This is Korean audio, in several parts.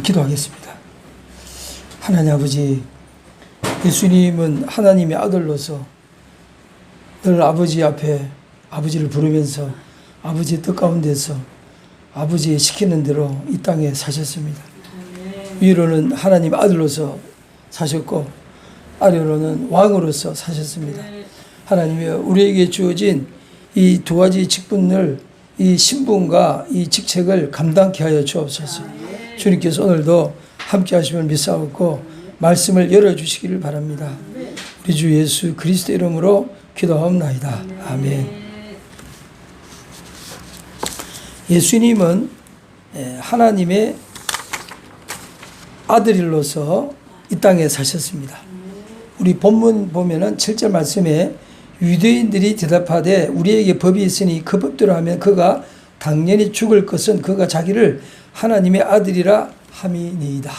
기도하겠습니다. 하나님 아버지, 예수님은 하나님의 아들로서 늘 아버지 앞에 아버지를 부르면서 아버지의 뜻 가운데서 아버지의 시키는 대로 이 땅에 사셨습니다. 위로는 하나님 아들로서 사셨고 아래로는 왕으로서 사셨습니다. 하나님이 우리에게 주어진 이 두 가지 직분을, 이 신분과 이 직책을 감당케 하여 주옵소서. 주님께서 오늘도 함께 하심을 믿사옵고 말씀을 열어주시기를 바랍니다. 우리 주 예수 그리스도 이름으로 기도하옵나이다. 아멘. 예수님은 하나님의 아들로서 이 땅에 사셨습니다. 우리 본문 보면은 7절 말씀에 유대인들이 대답하되 우리에게 법이 있으니 그 법대로 하면 그가 당연히 죽을 것은 그가 자기를 하나님의 아들이라 함이니이다.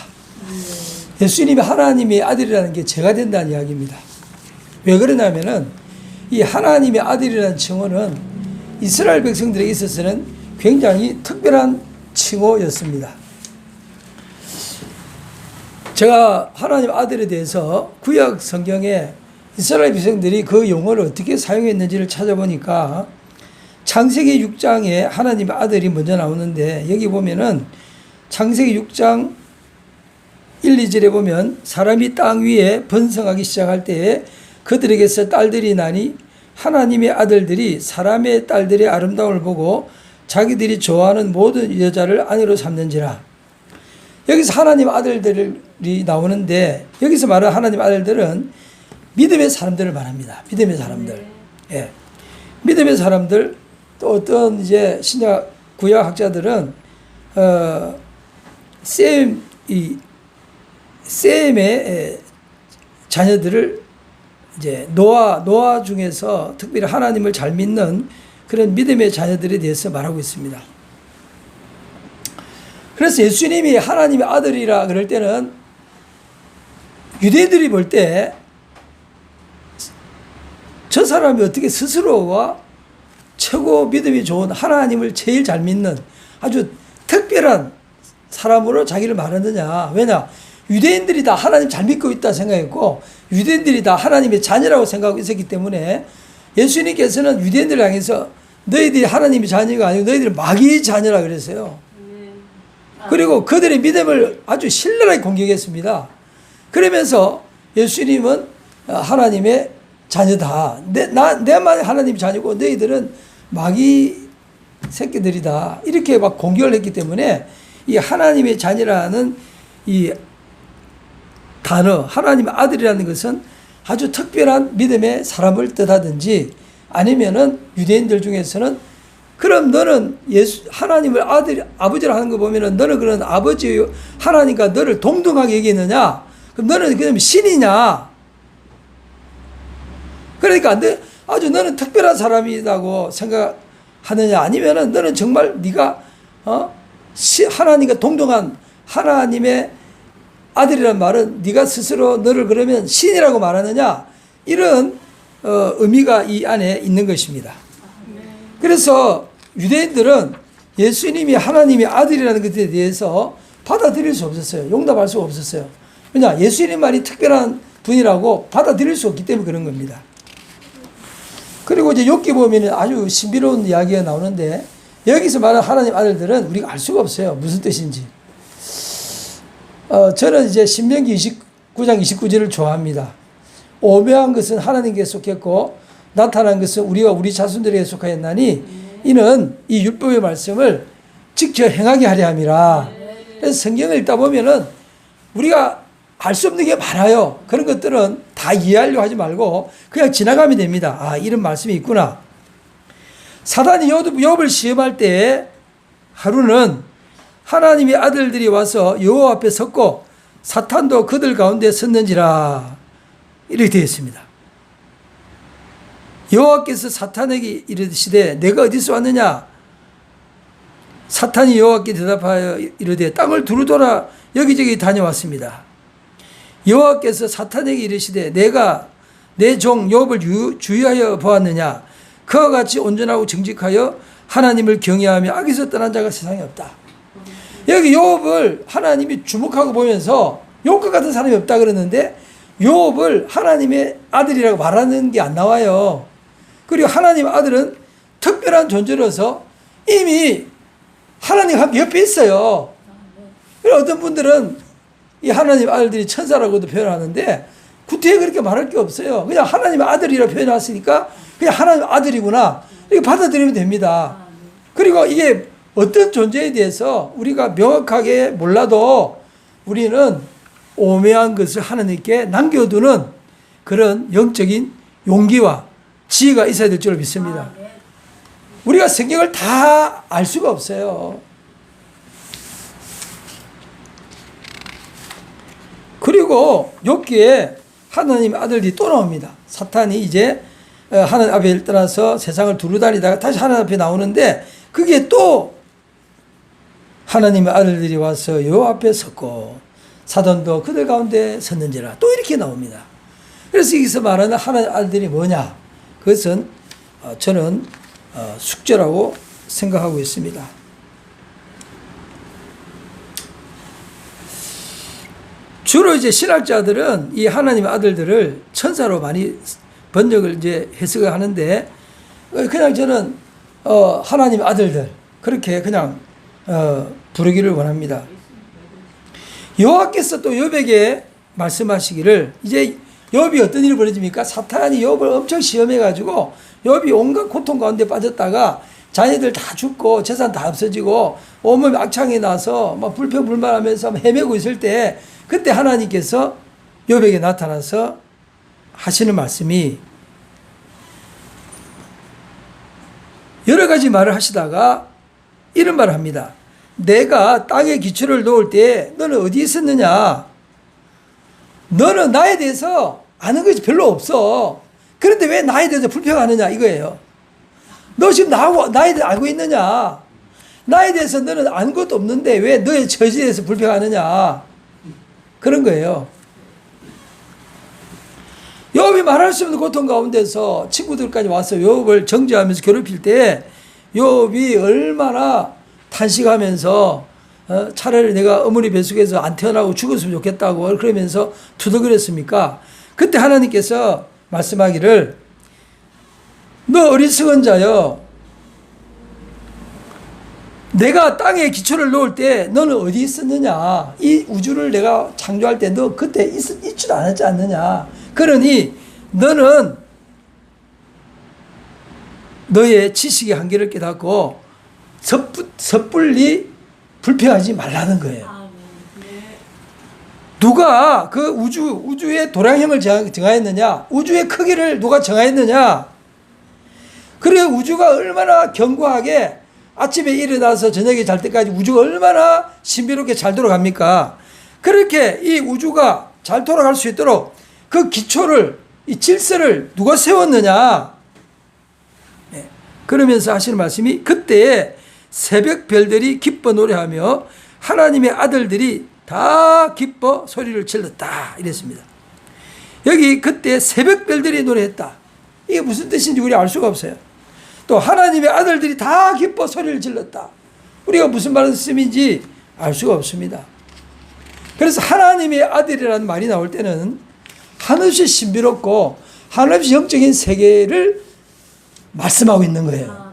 예수님이 하나님의 아들이라는 게 죄가 된다는 이야기입니다. 왜 그러냐면은 이 하나님의 아들이라는 칭호는 이스라엘 백성들에게 있어서는 굉장히 특별한 칭호였습니다. 제가 하나님 아들에 대해서 구약 성경에 이스라엘 백성들이 그 용어를 어떻게 사용했는지를 찾아보니까 창세기 6장에 하나님의 아들이 먼저 나오는데 여기 보면은 창세기 6장 1, 2절에 보면 사람이 땅 위에 번성하기 시작할 때에 그들에게서 딸들이 나니 하나님의 아들들이 사람의 딸들의 아름다움을 보고 자기들이 좋아하는 모든 여자를 아내로 삼는지라. 여기서 하나님 아들들이 나오는데 여기서 말하는 하나님 아들들은 믿음의 사람들을 말합니다. 믿음의 사람들. 예. 믿음의 사람들, 또 어떤 이제 신약 구약 학자들은 셈의 자녀들을 이제 노아 중에서 특별히 하나님을 잘 믿는 그런 믿음의 자녀들에 대해서 말하고 있습니다. 그래서 예수님이 하나님의 아들이라 그럴 때는 유대인들이 볼 때 저 사람이 어떻게 스스로가 최고 믿음이 좋은 하나님을 제일 잘 믿는 아주 특별한 사람으로 자기를 말하느냐. 왜냐? 유대인들이 다 하나님 잘 믿고 있다 생각했고 유대인들이 다 하나님의 자녀라고 생각하고 있었기 때문에 예수님께서는 유대인들을 향해서 너희들이 하나님의 자녀가 아니고 너희들은 마귀의 자녀라 그랬어요. 그리고 그들의 믿음을 아주 신랄하게 공격했습니다. 그러면서 예수님은 하나님의 자녀다. 내만 하나님의 자녀고 너희들은 마귀 새끼들이다. 이렇게 막 공격을 했기 때문에 이 하나님의 자녀라는 이 단어, 하나님의 아들이라는 것은 아주 특별한 믿음의 사람을 뜻하든지 아니면은 유대인들 중에서는 그럼 너는 하나님을 아버지라 하는 거 보면은 너는 그런 아버지 하나님과 너를 동등하게 얘기했느냐? 그럼 너는 그냥 신이냐? 그러니까 아주 너는 특별한 사람이라고 생각하느냐? 아니면은 너는 정말 네가 하나님과 동등한 하나님의 아들이란 말은 네가 스스로 너를 그러면 신이라고 말하느냐? 이런 의미가 이 안에 있는 것입니다. 그래서 유대인들은 예수님이 하나님의 아들이라는 것에 대해서 받아들일 수 없었어요. 용납할 수 없었어요. 왜냐? 예수님만이 특별한 분이라고 받아들일 수 없기 때문에 그런 겁니다. 그리고 이제 욥기 보면 아주 신비로운 이야기가 나오는데 여기서 말하는 하나님 아들들은 우리가 알 수가 없어요. 무슨 뜻인지. 저는 이제 신명기 29장 29절을 좋아합니다. 오묘한 것은 하나님께 속했고 나타난 것은 우리와 우리 자손들에게 속하였나니 이는 이 율법의 말씀을 직접 행하게 하려 함이라. 그래서 성경을 읽다 보면은 우리가 알 수 없는 게 많아요. 그런 것들은 다 이해하려고 하지 말고 그냥 지나가면 됩니다. 아, 이런 말씀이 있구나. 사단이 욥을 시험할 때 하루는 하나님의 아들들이 와서 여호와 앞에 섰고 사탄도 그들 가운데 섰는지라 이렇게 되어 있습니다. 여호와께서 사탄에게 이르시되 내가 어디서 왔느냐? 사탄이 여호와께 대답하여 이르되 땅을 두루 돌아 여기저기 다녀왔습니다. 여호와께서 사탄에게 이르시되 내가 내 종 욥을 주의하여 보았느냐? 그와 같이 온전하고 정직하여 하나님을 경외하며 악에서 떠난 자가 세상에 없다. 여기 욥을 하나님이 주목하고 보면서 욥과 같은 사람이 없다 그러는데 욥을 하나님의 아들이라고 말하는 게 안 나와요. 그리고 하나님의 아들은 특별한 존재로서 이미 하나님 함께 옆에 있어요. 그리고 어떤 분들은 이 하나님 아들들이 천사라고도 표현하는데 구태에 그렇게 말할 게 없어요. 그냥 하나님의 아들이라고 표현했으니까 그냥 하나님 아들이구나 이렇게 받아들이면 됩니다. 그리고 이게 어떤 존재에 대해서 우리가 명확하게 몰라도 우리는 오묘한 것을 하나님께 남겨두는 그런 영적인 용기와 지혜가 있어야 될 줄 믿습니다. 우리가 성경을 다 알 수가 없어요. 그리고 욥기에 하나님의 아들들이 또 나옵니다. 사탄이 이제 하나님 앞에 떠나서 세상을 두루 다니다가 다시 하나님 앞에 나오는데 그게 또 하나님의 아들들이 와서 요 앞에 섰고 사돈도 그들 가운데 섰는지라 또 이렇게 나옵니다. 그래서 여기서 말하는 하나님의 아들들이 뭐냐? 그것은 저는 숙제라고 생각하고 있습니다. 주로 이제 신학자들은 이 하나님의 아들들을 천사로 많이 번역을 이제 해석을 하는데 그냥 저는 하나님의 아들들 그렇게 그냥 부르기를 원합니다. 여호와께서 또 욥에게 말씀하시기를 이제 욥이 어떤 일이 벌어집니까? 사탄이 욥을 엄청 시험해가지고 욥이 온갖 고통 가운데 빠졌다가 자녀들 다 죽고 재산 다 없어지고 온몸에 악창이 나서 막 불평불만하면서 헤매고 있을 때 그때 하나님께서 욥에게 나타나서 하시는 말씀이 여러 가지 말을 하시다가 이런 말을 합니다. 내가 땅에 기초를 놓을 때 너는 어디 있었느냐? 너는 나에 대해서 아는 것이 별로 없어. 그런데 왜 나에 대해서 불평하느냐 이거예요. 너 지금 나에 대해서 알고 있느냐? 나에 대해서 너는 아는 것도 없는데 왜 너의 처지에 대해서 불평하느냐? 그런 거예요. 욥이 말할 수 없는 고통 가운데서 친구들까지 와서 욥을 정죄하면서 괴롭힐 때 욥이 얼마나 탄식하면서 차라리 내가 어머니 뱃속에서 안 태어나고 죽었으면 좋겠다고 그러면서 투덜거렸습니까? 그때 하나님께서 말씀하기를 너 어리석은 자여 내가 땅에 기초를 놓을 때 너는 어디 있었느냐? 이 우주를 내가 창조할 때 너 그때 있지도 않았지 않느냐? 그러니 너는 너의 지식의 한계를 깨닫고 섣불리 불평하지 말라는 거예요. 누가 그 우주의 도량형을 정하였느냐? 우주의 크기를 누가 정하였느냐? 그래 우주가 얼마나 견고하게 아침에 일어나서 저녁에 잘 때까지 우주가 얼마나 신비롭게 잘 돌아갑니까? 그렇게 이 우주가 잘 돌아갈 수 있도록 그 기초를, 이 질서를 누가 세웠느냐? 네. 그러면서 하시는 말씀이 그때에 새벽 별들이 기뻐 노래하며 하나님의 아들들이 다 기뻐 소리를 질렀다. 이랬습니다. 여기 그때 새벽 별들이 노래했다. 이게 무슨 뜻인지 우리 알 수가 없어요. 또 하나님의 아들들이 다 기뻐 소리를 질렀다. 우리가 무슨 말씀인지 알 수가 없습니다. 그래서 하나님의 아들이라는 말이 나올 때는 한없이 신비롭고 한없이 영적인 세계를 말씀하고 있는 거예요.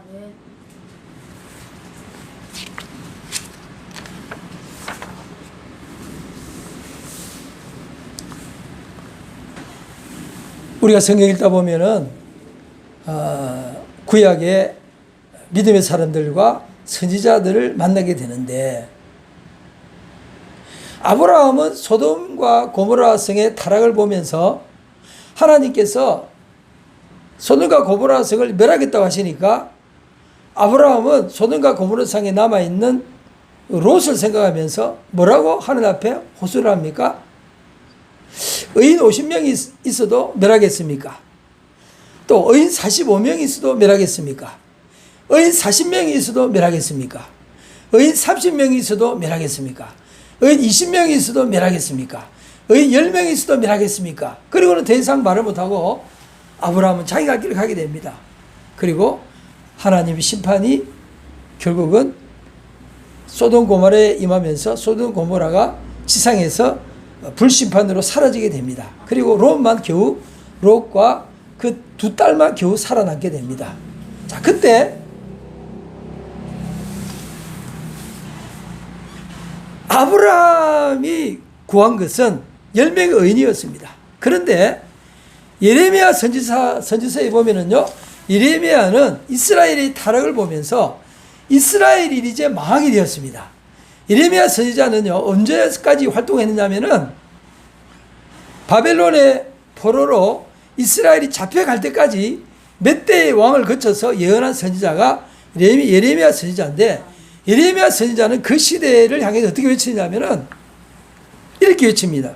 우리가 성경 읽다 보면은 구약의 믿음의 사람들과 선지자들을 만나게 되는데 아브라함은 소돔과 고모라 성의 타락을 보면서 하나님께서 소돔과 고모라 성을 멸하겠다고 하시니까 아브라함은 소돔과 고모라 성에 남아있는 롯을 생각하면서 뭐라고 하늘 앞에 호소를 합니까? 의인 50명이 있어도 멸하겠습니까? 또 의인 45명이 있어도 멸하겠습니까? 의인 40명이 있어도 멸하겠습니까? 의인 30명이 있어도 멸하겠습니까? 의인 20명이 있어도 멸하겠습니까? 의인 10명이 있어도 멸하겠습니까? 그리고는 더 이상 말을 못하고 아브라함은 자기 갈 길을 가게 됩니다. 그리고 하나님의 심판이 결국은 소돔 고모라에 임하면서 소돔 고모라가 지상에서 불심판으로 사라지게 됩니다. 그리고 롯과 그 두 딸만 겨우 살아남게 됩니다. 자, 그때 아브라함이 구한 것은 10명의 의인이었습니다. 그런데 예레미야 선지서에 보면은요, 예레미야는 이스라엘의 타락을 보면서 이스라엘이 이제 망하게 되었습니다. 예레미야 선지자는요, 언제까지 활동했느냐면은 바벨론의 포로로 이스라엘이 잡혀갈 때까지 몇 대의 왕을 거쳐서 예언한 선지자가 예레미야 선지자인데, 예레미야 선지자는 그 시대를 향해서 어떻게 외치냐면은 이렇게 외칩니다.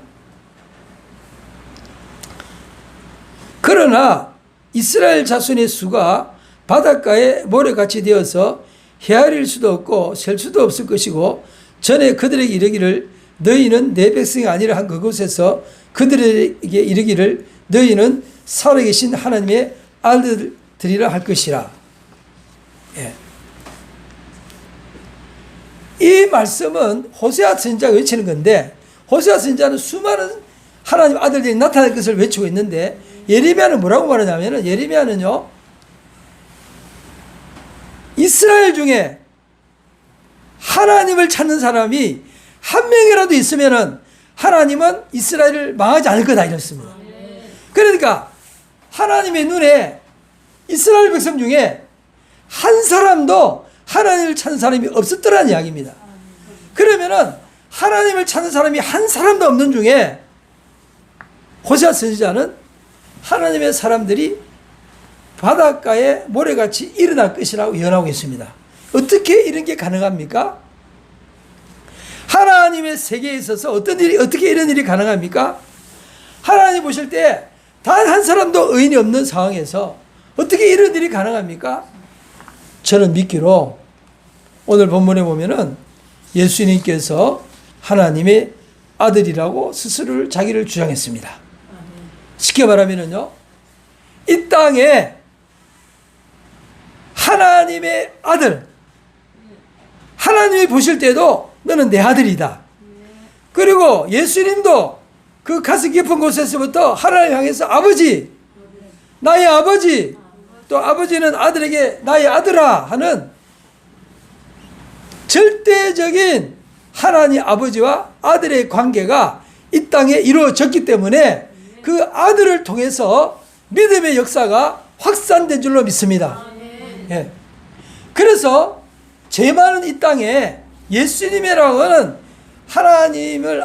그러나 이스라엘 자손의 수가 바닷가에 모래같이 되어서 헤아릴 수도 없고 셀 수도 없을 것이고, 전에 그들에게 이르기를 너희는 내 백성이 아니라 한 그곳에서 그들에게 이르기를 너희는 살아계신 하나님의 아들들이라 할 것이라. 예. 이 말씀은 호세아 선지자가 외치는 건데, 호세아 선지자는 수많은 하나님 아들들이 나타날 것을 외치고 있는데, 예레미야는 뭐라고 말하냐면은, 예레미야는요, 이스라엘 중에 하나님을 찾는 사람이 한 명이라도 있으면은 하나님은 이스라엘을 망하지 않을 거다 이랬습니다. 그러니까 하나님의 눈에 이스라엘 백성 중에 한 사람도 하나님을 찾는 사람이 없었더라는 이야기입니다. 그러면은 하나님을 찾는 사람이 한 사람도 없는 중에 호세아 선지자는 하나님의 사람들이 바닷가에 모래같이 일어날 것이라고 예언하고 있습니다. 어떻게 이런 게 가능합니까? 하나님의 세계에 있어서 어떻게 이런 일이 가능합니까? 하나님 보실 때 단 한 사람도 의인이 없는 상황에서 어떻게 이런 일이 가능합니까? 저는 믿기로 오늘 본문에 보면은 예수님께서 하나님의 아들이라고 스스로 자기를 주장했습니다. 쉽게 말하면은요, 이 땅에 하나님의 아들, 하나님이 보실 때도 너는 내 아들이다. 그리고 예수님도 그 가슴 깊은 곳에서부터 하나님 향해서 아버지, 나의 아버지, 또 아버지는 아들에게 나의 아들아 하는 절대적인 하나님 아버지와 아들의 관계가 이 땅에 이루어졌기 때문에 그 아들을 통해서 믿음의 역사가 확산된 줄로 믿습니다. 예. 그래서 죄 많은 이 땅에 예수님이라고 하는 하나님의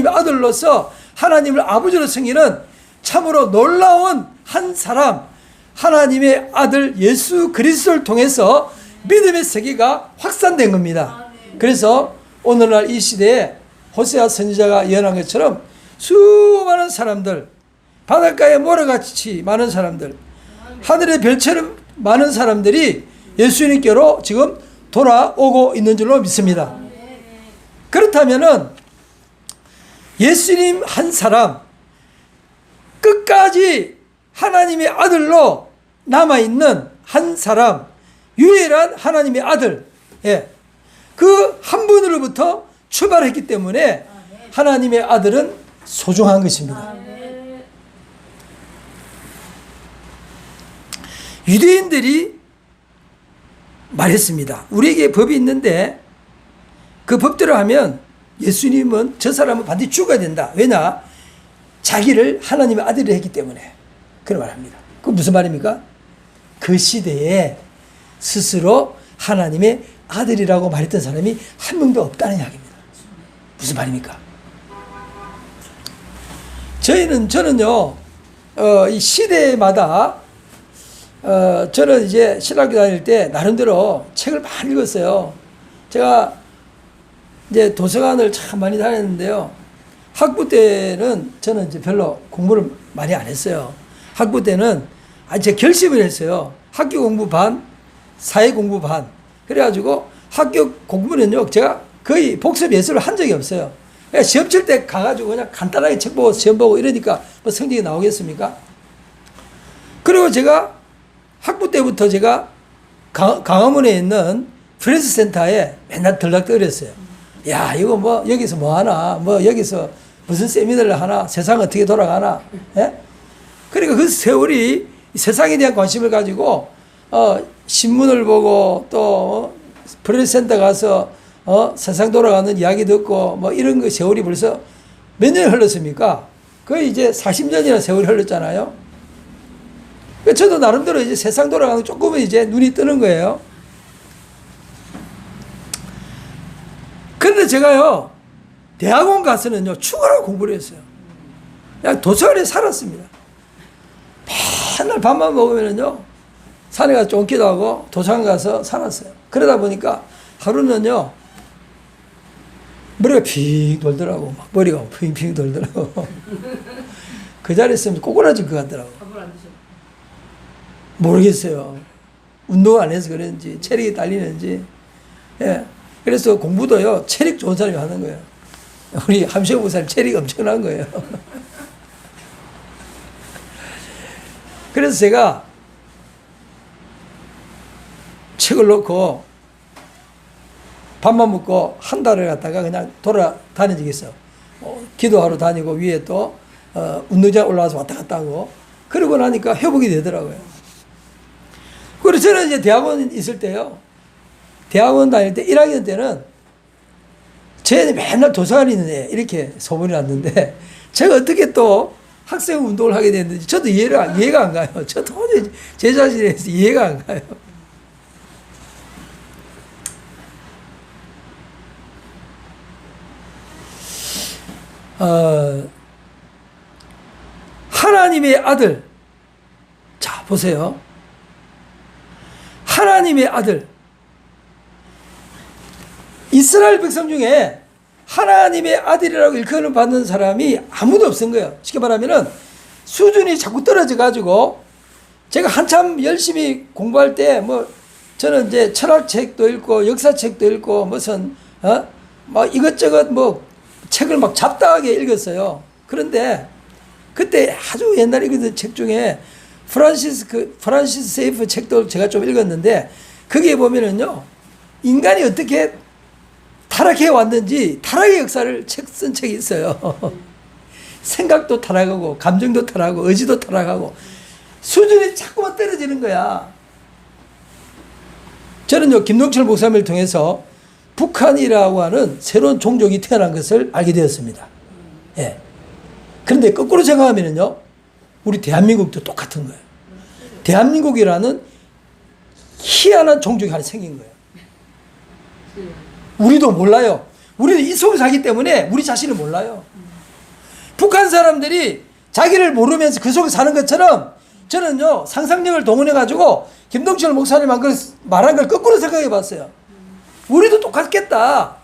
아들로서 하나님을 아버지로 승기는 참으로 놀라운 한 사람, 하나님의 아들 예수 그리스도를 통해서 믿음의 세계가 확산된 겁니다. 그래서 오늘날 이 시대에 호세아 선지자가 예언한 것처럼 수많은 사람들, 바닷가에 모래같이 많은 사람들, 하늘의 별처럼 많은 사람들이 예수님께로 지금 돌아오고 있는 줄로 믿습니다. 그렇다면은 예수님 한 사람, 끝까지 하나님의 아들로 남아있는 한 사람, 유일한 하나님의 아들, 예, 그 한 분으로부터 출발했기 때문에 하나님의 아들은 소중한 것입니다. 유대인들이 말했습니다. 우리에게 법이 있는데 그 법대로 하면 예수님은 저 사람은 반드시 죽어야 된다. 왜냐? 자기를 하나님의 아들이 했기 때문에. 그런 말합니다. 그건 무슨 말입니까? 그 시대에 스스로 하나님의 아들이라고 말했던 사람이 한 명도 없다는 이야기입니다. 무슨 말입니까? 저는요, 이 시대마다, 저는 이제 신학교 다닐 때 나름대로 책을 많이 읽었어요. 제가 이제 도서관을 참 많이 다녔는데요. 학부 때는 저는 이제 별로 공부를 많이 안 했어요. 학부 때는 제가 결심을 했어요. 학교 공부 반, 사회 공부 반. 그래가지고 학교 공부는요, 제가 거의 복습 예술을 한 적이 없어요. 그냥 시험 칠 때 가가지고 그냥 간단하게 책 보고 시험 보고 이러니까 뭐 성적이 나오겠습니까? 그리고 제가 학부 때부터 제가 강화문에 있는 프레스 센터에 맨날 들락거렸어요. 야, 이거 뭐 여기서 뭐 하나, 뭐 여기서 무슨 세미나를 하나, 세상 어떻게 돌아가나. 예? 그러니까 그 세월이 세상에 대한 관심을 가지고 신문을 보고 또 프레스 센터 가서 세상 돌아가는 이야기 듣고 뭐 이런 그 세월이 벌써 몇 년이 흘렀습니까? 거의 이제 40년이나 세월이 흘렀잖아요. 저도 나름대로 이제 세상 돌아가는 조금은 이제 눈이 뜨는 거예요. 그런데 제가요, 대학원 가서는요, 죽어라 공부를 했어요. 그냥 도서관에 살았습니다. 맨날 밥만 먹으면은요, 산에 가서 쫓기도 하고 도서관 가서 살았어요. 그러다 보니까 하루는요, 머리가 핑 돌더라고. 막 머리가 핑핑 돌더라고. 그 자리에 있으면 꼬꾸라질 것 같더라고. 밥을 안 드셨어요? 모르겠어요. 운동 안 해서 그런지, 체력이 딸리는지. 예. 그래서 공부도요, 체력 좋은 사람이 하는 거예요. 우리 함시영 목사님 체력이 엄청난 거예요. 그래서 제가 책을 놓고 밥만 먹고 한 달을 갖다가 그냥 돌아다닌 적이 있어요. 기도하러 다니고 위에 또 운동장 올라와서 왔다 갔다 하고 그러고 나니까 회복이 되더라고요. 그래서 저는 이제 대학원 있을 때요. 대학원 다닐 때 1학년 때는 쟤는 맨날 도서관에 있는 애 이렇게 소문이 났는데 제가 어떻게 또 학생 운동을 하게 됐는지 저도 이해가 안 가요. 저 도저히 제 자신에 대해서 이해가 안 가요. 하나님의 아들. 자, 보세요. 하나님의 아들. 이스라엘 백성 중에 하나님의 아들이라고 일컬음 받는 사람이 아무도 없은 거예요. 쉽게 말하면은 수준이 자꾸 떨어져 가지고 제가 한참 열심히 공부할 때 뭐 저는 이제 철학책도 읽고 역사책도 읽고 무슨 막 이것저것 뭐 책을 막 잡다하게 읽었어요. 그런데 그때 아주 옛날에 읽었던 책 중에 프란시스 세이프 책도 제가 좀 읽었는데 거기에 보면은요 인간이 어떻게 타락해 왔는지 타락의 역사를 쓴 책이 있어요. 생각도 타락하고 감정도 타락하고 의지도 타락하고 수준이 자꾸만 떨어지는 거야. 저는요 김동철 목사님을 통해서 북한이라고 하는 새로운 종족이 태어난 것을 알게 되었습니다. 예. 그런데 거꾸로 생각하면요 우리 대한민국도 똑같은 거예요. 대한민국이라는 희한한 종족이 하나 생긴 거예요. 우리도 몰라요. 우리는 이 속에 살기 때문에 우리 자신을 몰라요. 북한 사람들이 자기를 모르면서 그 속에 사는 것처럼 저는요 상상력을 동원해가지고 김동철 목사님 말한 걸 거꾸로 생각해 봤어요. 우리도 똑같겠다.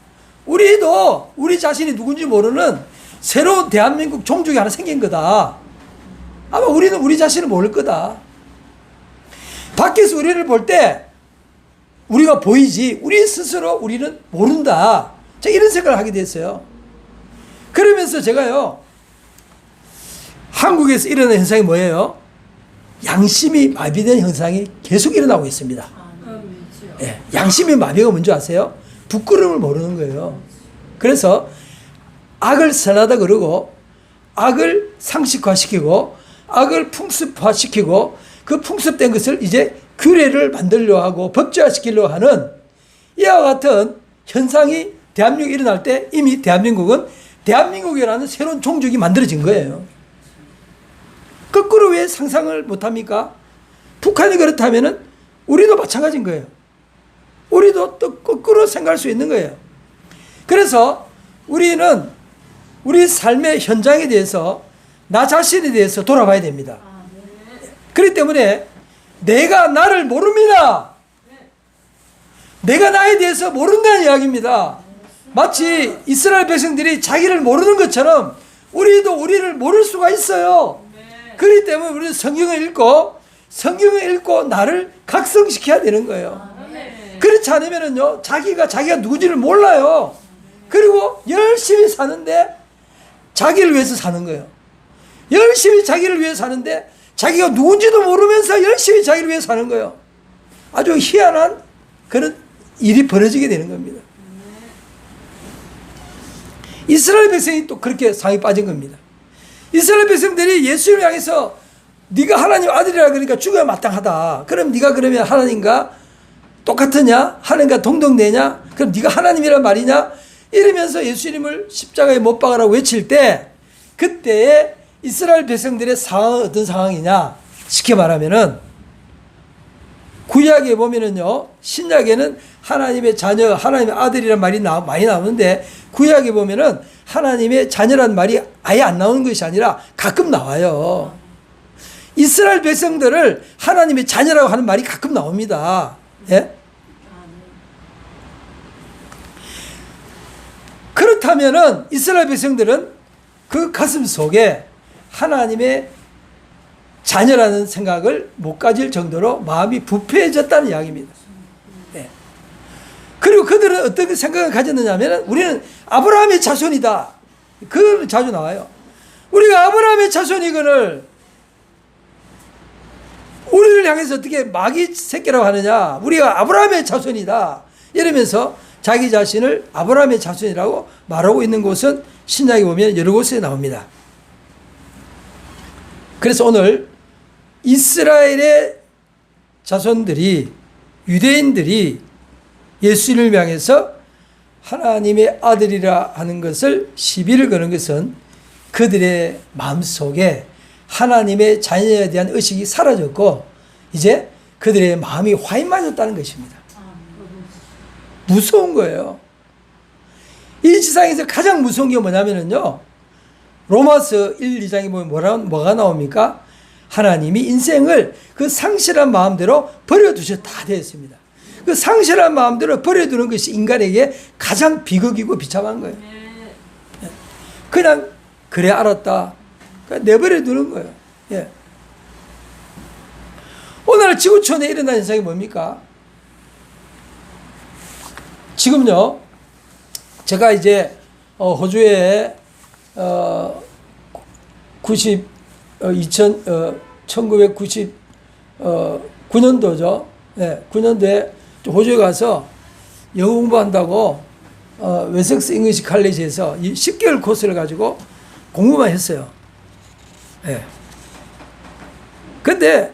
우리도 우리 자신이 누군지 모르는 새로운 대한민국 종족이 하나 생긴 거다. 아마 우리는 우리 자신을 모를 거다. 밖에서 우리를 볼 때 우리가 보이지 우리 스스로 우리는 모른다. 제가 이런 생각을 하게 됐어요. 그러면서 제가요 한국에서 일어나는 현상이 뭐예요? 양심이 마비된 현상이 계속 일어나고 있습니다. 예, 양심의 마비가 뭔지 아세요? 부끄러움을 모르는 거예요. 그래서 악을 선하다 그러고 악을 상식화시키고 악을 풍습화시키고 그 풍습된 것을 이제 규례를 만들려고 하고 법제화시키려고 하는 이와 같은 현상이 대한민국에 일어날 때 이미 대한민국은 대한민국이라는 새로운 종족이 만들어진 거예요. 거꾸로 왜 상상을 못합니까? 북한이 그렇다면 우리도 마찬가지인 거예요. 우리도 또 거꾸로 생각할 수 있는 거예요. 그래서 우리는 우리 삶의 현장에 대해서 나 자신에 대해서 돌아봐야 됩니다. 그렇기 때문에 내가 나를 모릅니다. 내가 나에 대해서 모른다는 이야기입니다. 마치 이스라엘 백성들이 자기를 모르는 것처럼 우리도 우리를 모를 수가 있어요. 그렇기 때문에 우리는 성경을 읽고 나를 각성시켜야 되는 거예요. 그렇지 않으면요 자기가 누군지를 몰라요. 그리고 열심히 사는데 자기를 위해서 사는 거예요. 열심히 자기를 위해 사는데 자기가 누군지도 모르면서 열심히 자기를 위해 사는 거예요. 아주 희한한 그런 일이 벌어지게 되는 겁니다. 이스라엘 백성이 또 그렇게 상이 빠진 겁니다. 이스라엘 백성들이 예수를 향해서 네가 하나님 아들이라 그러니까 죽어야 마땅하다. 그럼 네가 그러면 하나님과 똑같으냐? 하나님과 동등되냐? 그럼 네가 하나님이란 말이냐? 이러면서 예수님을 십자가에 못 박으라고 외칠 때 그때의 이스라엘 백성들의 상황은 어떤 상황이냐? 쉽게 말하면은 구약에 보면은요, 신약에는 하나님의 자녀, 하나님의 아들이란 말이 많이 나오는데 구약에 보면은 하나님의 자녀란 말이 아예 안 나오는 것이 아니라 가끔 나와요. 이스라엘 백성들을 하나님의 자녀라고 하는 말이 가끔 나옵니다. 예? 그렇다면은 이스라엘 백성들은 그 가슴 속에 하나님의 자녀라는 생각을 못 가질 정도로 마음이 부패해졌다는 이야기입니다. 네. 그리고 그들은 어떤 생각을 가졌느냐 하면 우리는 아브라함의 자손이다. 그건 자주 나와요. 우리가 아브라함의 자손이거늘 우리를 향해서 어떻게 마귀 새끼라고 하느냐. 우리가 아브라함의 자손이다. 이러면서 자기 자신을 아브라함의 자손이라고 말하고 있는 곳은 신약에 보면 여러 곳에 나옵니다. 그래서 오늘 이스라엘의 자손들이 유대인들이 예수님을 향해서 하나님의 아들이라 하는 것을 시비를 거는 것은 그들의 마음속에 하나님의 자녀에 대한 의식이 사라졌고 이제 그들의 마음이 화인맞았다는 것입니다. 무서운 거예요. 이 지상에서 가장 무서운 게 뭐냐면요, 로마서 1, 2장에 보면 뭐가 나옵니까? 하나님이 인생을 그 상실한 마음대로 버려두셨다 되어 있습니다. 그 상실한 마음대로 버려두는 것이 인간에게 가장 비극이고 비참한 거예요. 그냥 그래 알았다. 그냥 내버려 두는 거예요. 예. 오늘 지구촌에 일어난 현상이 뭡니까? 지금요, 제가 이제 호주에 1999년도죠. 네, 9년도에 호주에 가서 영어 공부한다고 웨섹스 잉글리시 칼리지에서 10개월 코스를 가지고 공부만 했어요. 네. 근데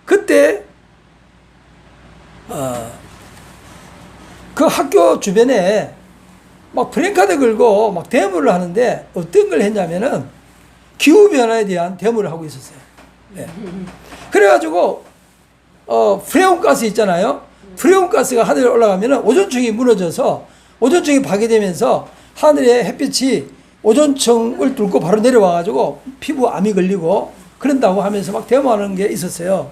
그때 그 학교 주변에 막 프랭카드 걸고 막 데모를 하는데 어떤 걸 했냐면은 기후변화에 대한 데모를 하고 있었어요. 네. 그래가지고 프레온가스 있잖아요. 프레온가스가 하늘에 올라가면은 오존층이 무너져서 오존층이 파괴되면서 하늘에 햇빛이 오존층을 뚫고 바로 내려와가지고 피부암이 걸리고 그런다고 하면서 막 데모하는 게 있었어요.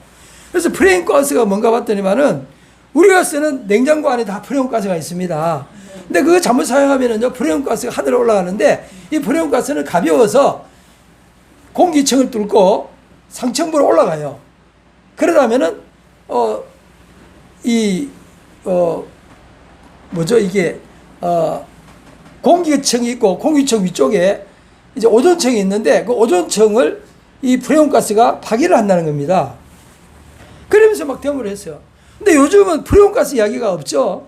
그래서 프레온가스가 뭔가 봤더니만은 우리가 쓰는 냉장고 안에 다 프레온가스가 있습니다. 근데 그거 잘못 사용하면은요, 프레온가스가 하늘에 올라가는데 이 프레온가스는 가벼워서 공기층을 뚫고 상층부로 올라가요. 그러다면은 공기층이 있고 공기층 위쪽에 이제 오존층이 있는데 그 오존층을 이 프레온가스가 파괴를 한다는 겁니다. 그러면서 막 데모를 했어요. 근데 요즘은 프레온가스 이야기가 없죠.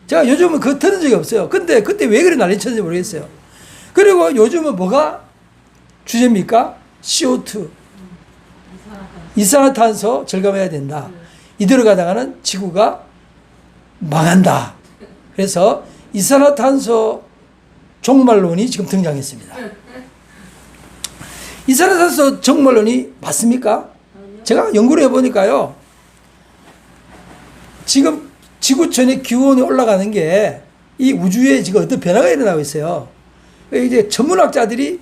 제가 요즘은 그거 들은 적이 없어요. 근데 그때 왜 그래 난리 쳤는지 모르겠어요. 그리고 요즘은 뭐가 주제입니까? CO2. 이산화탄소 절감해야 된다. 이대로 가다가는 지구가 망한다. 그래서 이산화탄소 종말론이 지금 등장했습니다. 이산화탄소 종말론이 맞습니까? 제가 연구를 해보니까요, 지금 지구촌의 기온이 올라가는 게 이 우주에 지금 어떤 변화가 일어나고 있어요. 이제 천문학자들이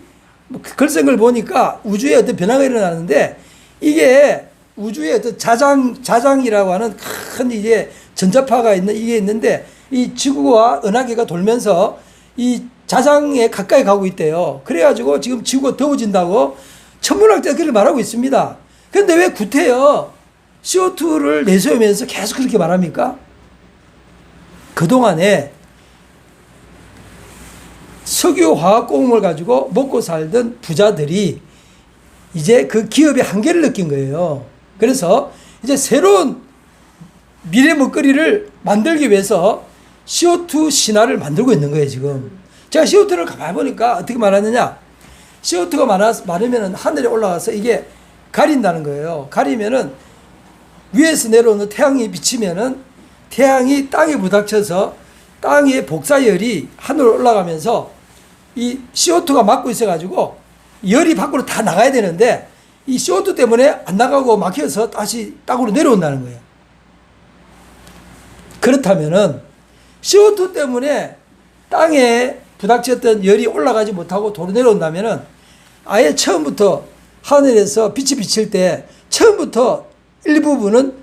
글쓴 걸 보니까 우주에 어떤 변화가 일어나는데 이게 우주에 어떤 자장이라고 하는 큰 이제 전자파가 이게 있는데 이 지구와 은하계가 돌면서 이 자장에 가까이 가고 있대요. 그래가지고 지금 지구가 더워진다고 천문학자들이 말하고 있습니다. 그런데 왜 구태여 CO2를 내세우면서 계속 그렇게 말합니까? 그동안에 석유 화학공업을 가지고 먹고 살던 부자들이 이제 그 기업의 한계를 느낀 거예요. 그래서 이제 새로운 미래 먹거리를 만들기 위해서 CO2 신화를 만들고 있는 거예요, 지금. 제가 CO2를 가만히 보니까 어떻게 말하느냐. CO2가 많으면 하늘에 올라가서 이게 가린다는 거예요. 가리면은 위에서 내려오는 태양이 비치면은 태양이 땅에 부닥쳐서 땅의 복사열이 하늘로 올라가면서 이 CO2가 막고 있어가지고 열이 밖으로 다 나가야 되는데 이 CO2 때문에 안 나가고 막혀서 다시 땅으로 내려온다는 거예요. 그렇다면은 CO2 때문에 땅에 부닥쳤던 열이 올라가지 못하고 도로 내려온다면은 아예 처음부터 하늘에서 빛이 비칠 때 처음부터 일부분은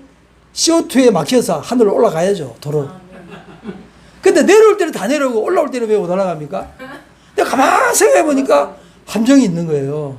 CO2에 막혀서 하늘로 올라가야죠, 도로. 근데 내려올 때는 다 내려오고 올라올 때는 왜 못 올라갑니까? 근데 가만히 생각해 보니까 함정이 있는 거예요.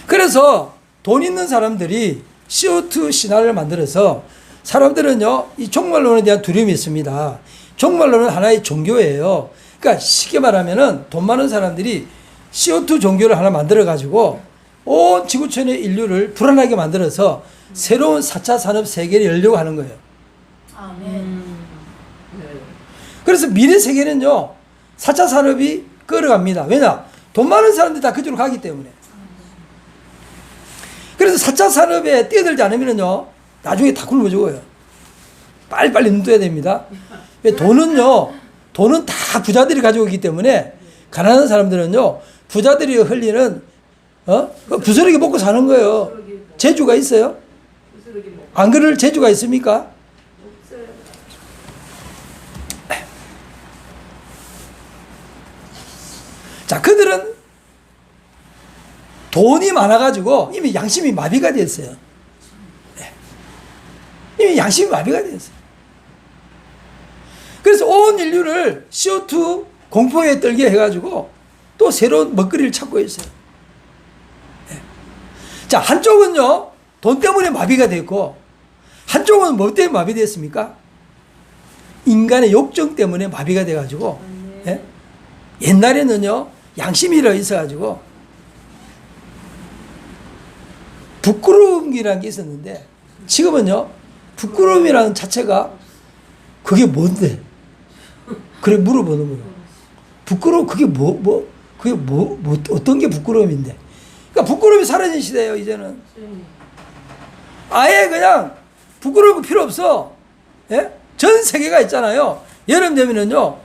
그래서 돈 있는 사람들이 CO2 신화를 만들어서 사람들은요, 이 종말론에 대한 두려움이 있습니다. 종말론은 하나의 종교예요. 그러니까 쉽게 말하면은 돈 많은 사람들이 CO2 종교를 하나 만들어가지고 온 지구촌의 인류를 불안하게 만들어서 새로운 4차 산업 세계를 열려고 하는 거예요. 아멘. 그래서 미래 세계는요, 4차 산업이 끌어갑니다. 왜냐? 돈 많은 사람들이 다 그쪽으로 가기 때문에. 그래서 4차 산업에 뛰어들지 않으면요, 나중에 다 굶어 죽어요. 빨리빨리 눈 떠야 됩니다. 돈은 다 부자들이 가지고 있기 때문에 가난한 사람들은요, 부자들이 흘리는 부스러기 먹고 사는 거예요. 재주가 있어요? 안 그럴 재주가 있습니까? 자, 그들은 돈이 많아가지고 이미 양심이 마비가 됐어요. 이미 양심이 마비가 됐어요. 그래서 온 인류를 CO2 공포에 떨게 해가지고 또 새로운 먹거리를 찾고 있어요. 자, 한쪽은요, 돈 때문에 마비가 됐고, 한쪽은 뭐 때문에 마비됐습니까? 인간의 욕정 때문에 마비가 돼가지고, 예? 옛날에는요, 양심이라 있어가지고, 부끄러움이라는 게 있었는데, 지금은요, 부끄러움이라는 자체가 그게 뭔데? 그래 물어보는 거예요. 부끄러움, 그게 어떤 게 부끄러움인데? 그러니까 부끄러움이 사라진 시대예요, 이제는. 아예 그냥 부끄러운 거 필요 없어. 예? 전 세계가 있잖아요. 여름 되면은요,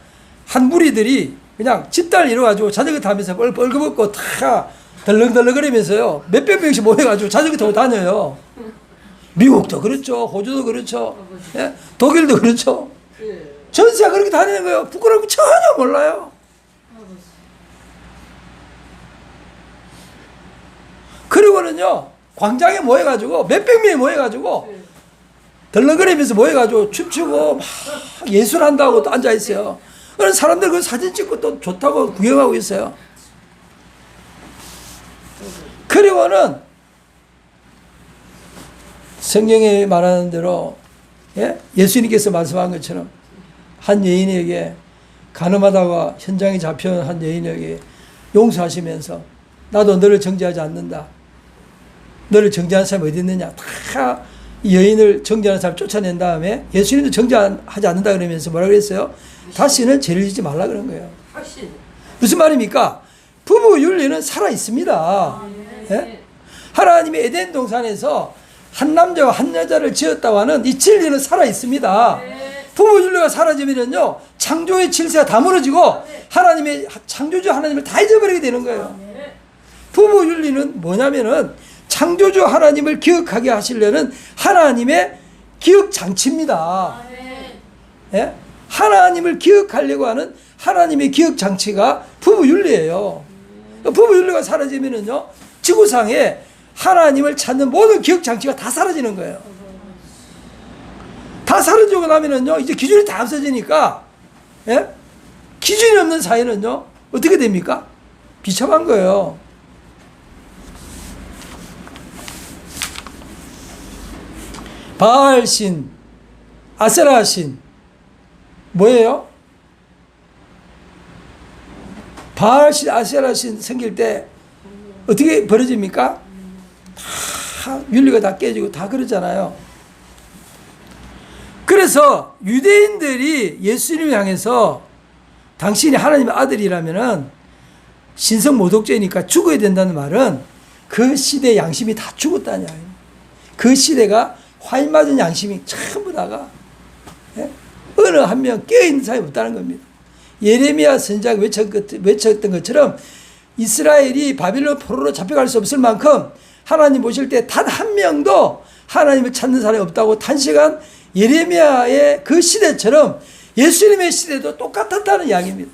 한 무리들이 그냥 집단을 이뤄가지고 자전거 타면서 뻘뻘벗고 다 덜렁덜렁거리면서요, 몇백 명씩 모여가지고 자전거 타고 다녀요. 미국도 그렇죠. 호주도 그렇죠. 예? 독일도 그렇죠. 전 세계가 그렇게 다니는 거예요. 부끄러운 거 전혀 몰라요. 그리고는요, 광장에 모여가지고, 몇백 명이 모여가지고, 덜렁거리면서 모여가지고, 춤추고, 막 예술한다고 또 앉아있어요. 그런 사람들 그 사진 찍고 또 좋다고 구경하고 있어요. 그리고는, 성경에 말하는 대로, 예? 예수님께서 말씀한 것처럼, 한 여인에게, 가늠하다가 현장에 잡혀온 한 여인에게 용서하시면서, 나도 너를 정죄하지 않는다. 너를 정죄하는 사람이 어디 있느냐. 다 여인을 정죄하는 사람 쫓아낸 다음에 예수님도 정죄하지 않는다 그러면서 뭐라 그랬어요? 다시는 죄를 짓지 말라 그런 거예요. 무슨 말입니까? 부부 윤리는 살아 있습니다. 예? 하나님이 에덴 동산에서 한 남자와 한 여자를 지었다고 하는 이 진리는 살아 있습니다. 부부 윤리가 사라지면요, 창조의 질서가 다 무너지고 하나님의 창조주 하나님을 다 잊어버리게 되는 거예요. 부부 윤리는 뭐냐면은 창조주 하나님을 기억하게 하시려는 하나님의 기억 장치입니다. 예? 하나님을 기억하려고 하는 하나님의 기억 장치가 부부 윤리예요. 부부 윤리가 사라지면은요, 지구상에 하나님을 찾는 모든 기억 장치가 다 사라지는 거예요. 다 사라지고 나면은요, 이제 기준이 다 없어지니까, 예? 기준이 없는 사회는요, 어떻게 됩니까? 비참한 거예요. 바알신, 아세라신, 뭐예요? 바알신, 아세라신 생길 때 어떻게 벌어집니까? 다 다 윤리가 다 깨지고 다 그러잖아요. 그래서 유대인들이 예수님을 향해서 당신이 하나님의 아들이라면은 신성 모독죄니까 죽어야 된다는 말은 그 시대의 양심이 다 죽었다는 이야기입니다. 그 시대가 화인 맞은 양심이 전부 다가 어느 한 명 깨어있는 사람이 없다는 겁니다. 예레미야 선지자가 외쳤던 것처럼 이스라엘이 바빌론 포로로 잡혀갈 수 없을 만큼 하나님 보실 때 단 한 명도 하나님을 찾는 사람이 없다고 탄식한 예레미야의 그 시대처럼 예수님의 시대도 똑같았다는 이야기입니다.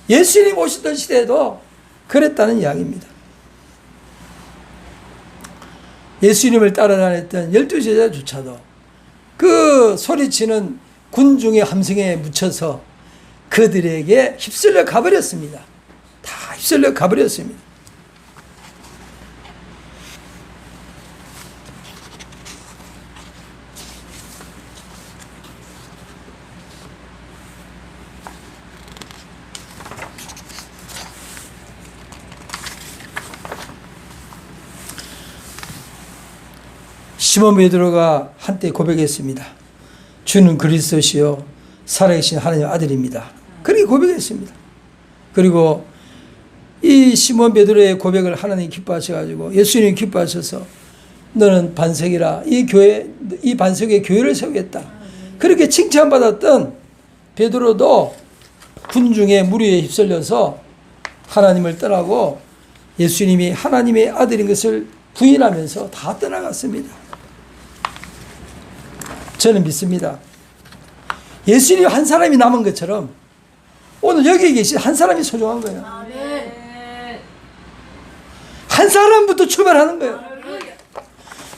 예수님 오시던 시대도 그랬다는 이야기입니다. 예수님을 따라다녔던 12제자조차도 그 소리치는 군중의 함성에 묻혀서 그들에게 휩쓸려 가버렸습니다. 다 휩쓸려 가버렸습니다. 시몬 베드로가 한때 고백했습니다. 주는 그리스도시요 살아계신 하나님의 아들입니다. 그렇게 고백했습니다. 그리고 이 시몬 베드로의 고백을 하나님이 기뻐하셔가지고 예수님이 기뻐하셔서 너는 반석이라 이 반석에 교회를 세우겠다. 그렇게 칭찬받았던 베드로도 군중의 무리에 휩쓸려서 하나님을 떠나고 예수님이 하나님의 아들인 것을 부인하면서 다 떠나갔습니다. 저는 믿습니다. 예수님 한 사람이 남은 것처럼 오늘 여기 계신 한 사람이 소중한 거예요. 한 사람부터 출발하는 거예요.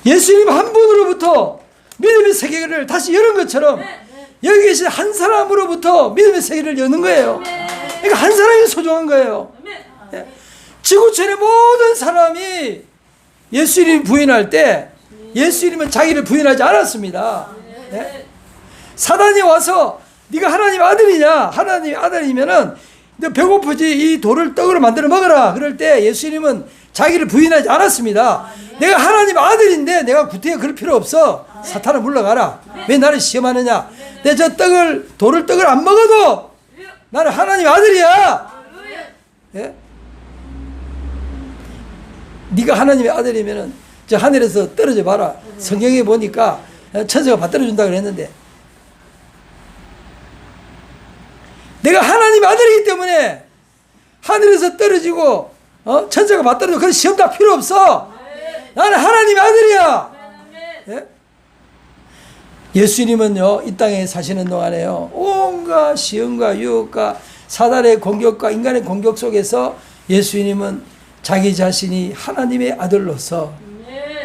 예수님 한 분으로부터 믿음의 세계를 다시 여는 것처럼 여기 계신 한 사람으로부터 믿음의 세계를 여는 거예요. 그러니까 한 사람이 소중한 거예요. 지구촌의 모든 사람이 예수님 부인할 때 예수님은 자기를 부인하지 않았습니다. 네? 사단이 와서 네가 하나님 아들이냐? 하나님 아들이면은 너 배고프지? 이 돌을 떡으로 만들어 먹어라. 그럴 때 예수님은 자기를 부인하지 않았습니다. 내가 하나님 아들인데 내가 구태여 그럴 필요 없어. 사탄아 물러가라. 왜 나를 시험하느냐? 내 저 떡을 안 먹어도 나는 하나님 아들이야. 예? 네가 하나님의 아들이면은 저 하늘에서 떨어져 봐라. 성경에 보니까 천사가 받들어준다 그랬는데 내가 하나님의 아들이기 때문에 하늘에서 떨어지고 천사가 받들어도 그런 시험 다 필요 없어. 나는 하나님의 아들이야. 예? 예수님은요 이 땅에 사시는 동안에요 온갖 시험과 유혹과 사단의 공격과 인간의 공격 속에서 예수님은 자기 자신이 하나님의 아들로서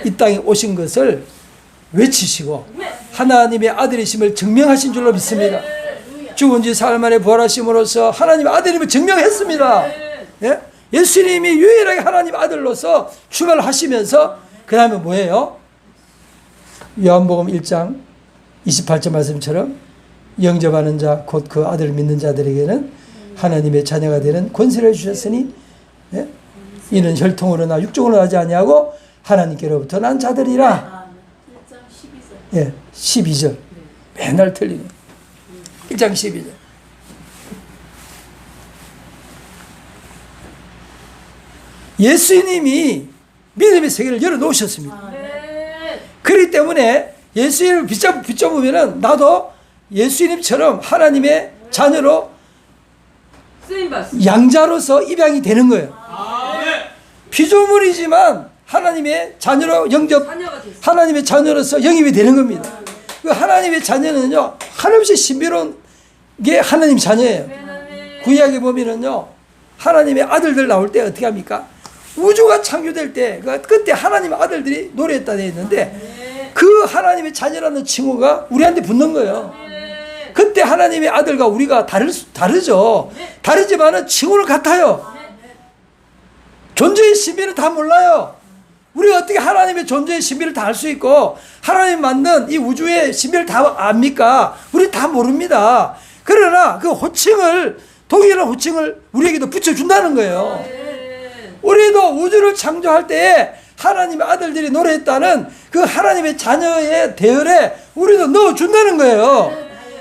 이 땅에 오신 것을 외치시고 하나님의 아들이심을 증명하신 줄로 믿습니다. 죽은 지 사흘 만에 부활하심으로써 하나님의 아들임을 증명했습니다. 예? 예수님이 유일하게 하나님의 아들로서 출발하시면서 그 다음에 뭐예요? 요한복음 1장 28절 말씀처럼 영접하는 자 곧 그 아들을 믿는 자들에게는 하나님의 자녀가 되는 권세를 주셨으니 예? 이는 혈통으로나 육종으로 하지 아니하고 하나님께로부터 난 자들이라. 1장 12절. 예, 12절. 맨날 틀리네. 1장 12절. 예수님이 믿음의 세계를 열어놓으셨습니다. 그렇기 때문에 예수님을 붙잡으면 나도 예수님처럼 하나님의 자녀로 양자로서 입양이 되는 거예요. 피조물이지만 하나님의 자녀로 하나님의 자녀로서 영입이 되는 겁니다. 그 하나님의 자녀는요, 한없이 신비로운 게 하나님 자녀예요. 구약에 보면은요, 하나님의 아들들 나올 때 어떻게 합니까? 우주가 창조될 때, 그때 하나님의 아들들이 노래했다 되어 있는데, 그 하나님의 자녀라는 칭호가 우리한테 붙는 거예요. 그때 하나님의 아들과 우리가 다르죠. 다르지만은 칭호는 같아요. 존재의 신비를 다 몰라요. 우리가 어떻게 하나님의 존재의 신비를 다 알 수 있고 하나님 만든 이 우주의 신비를 다 압니까? 우리 다 모릅니다. 그러나 그 호칭을 동일한 호칭을 우리에게도 붙여준다는 거예요. 우리도 우주를 창조할 때에 하나님의 아들들이 노래했다는 그 하나님의 자녀의 대열에 우리도 넣어준다는 거예요.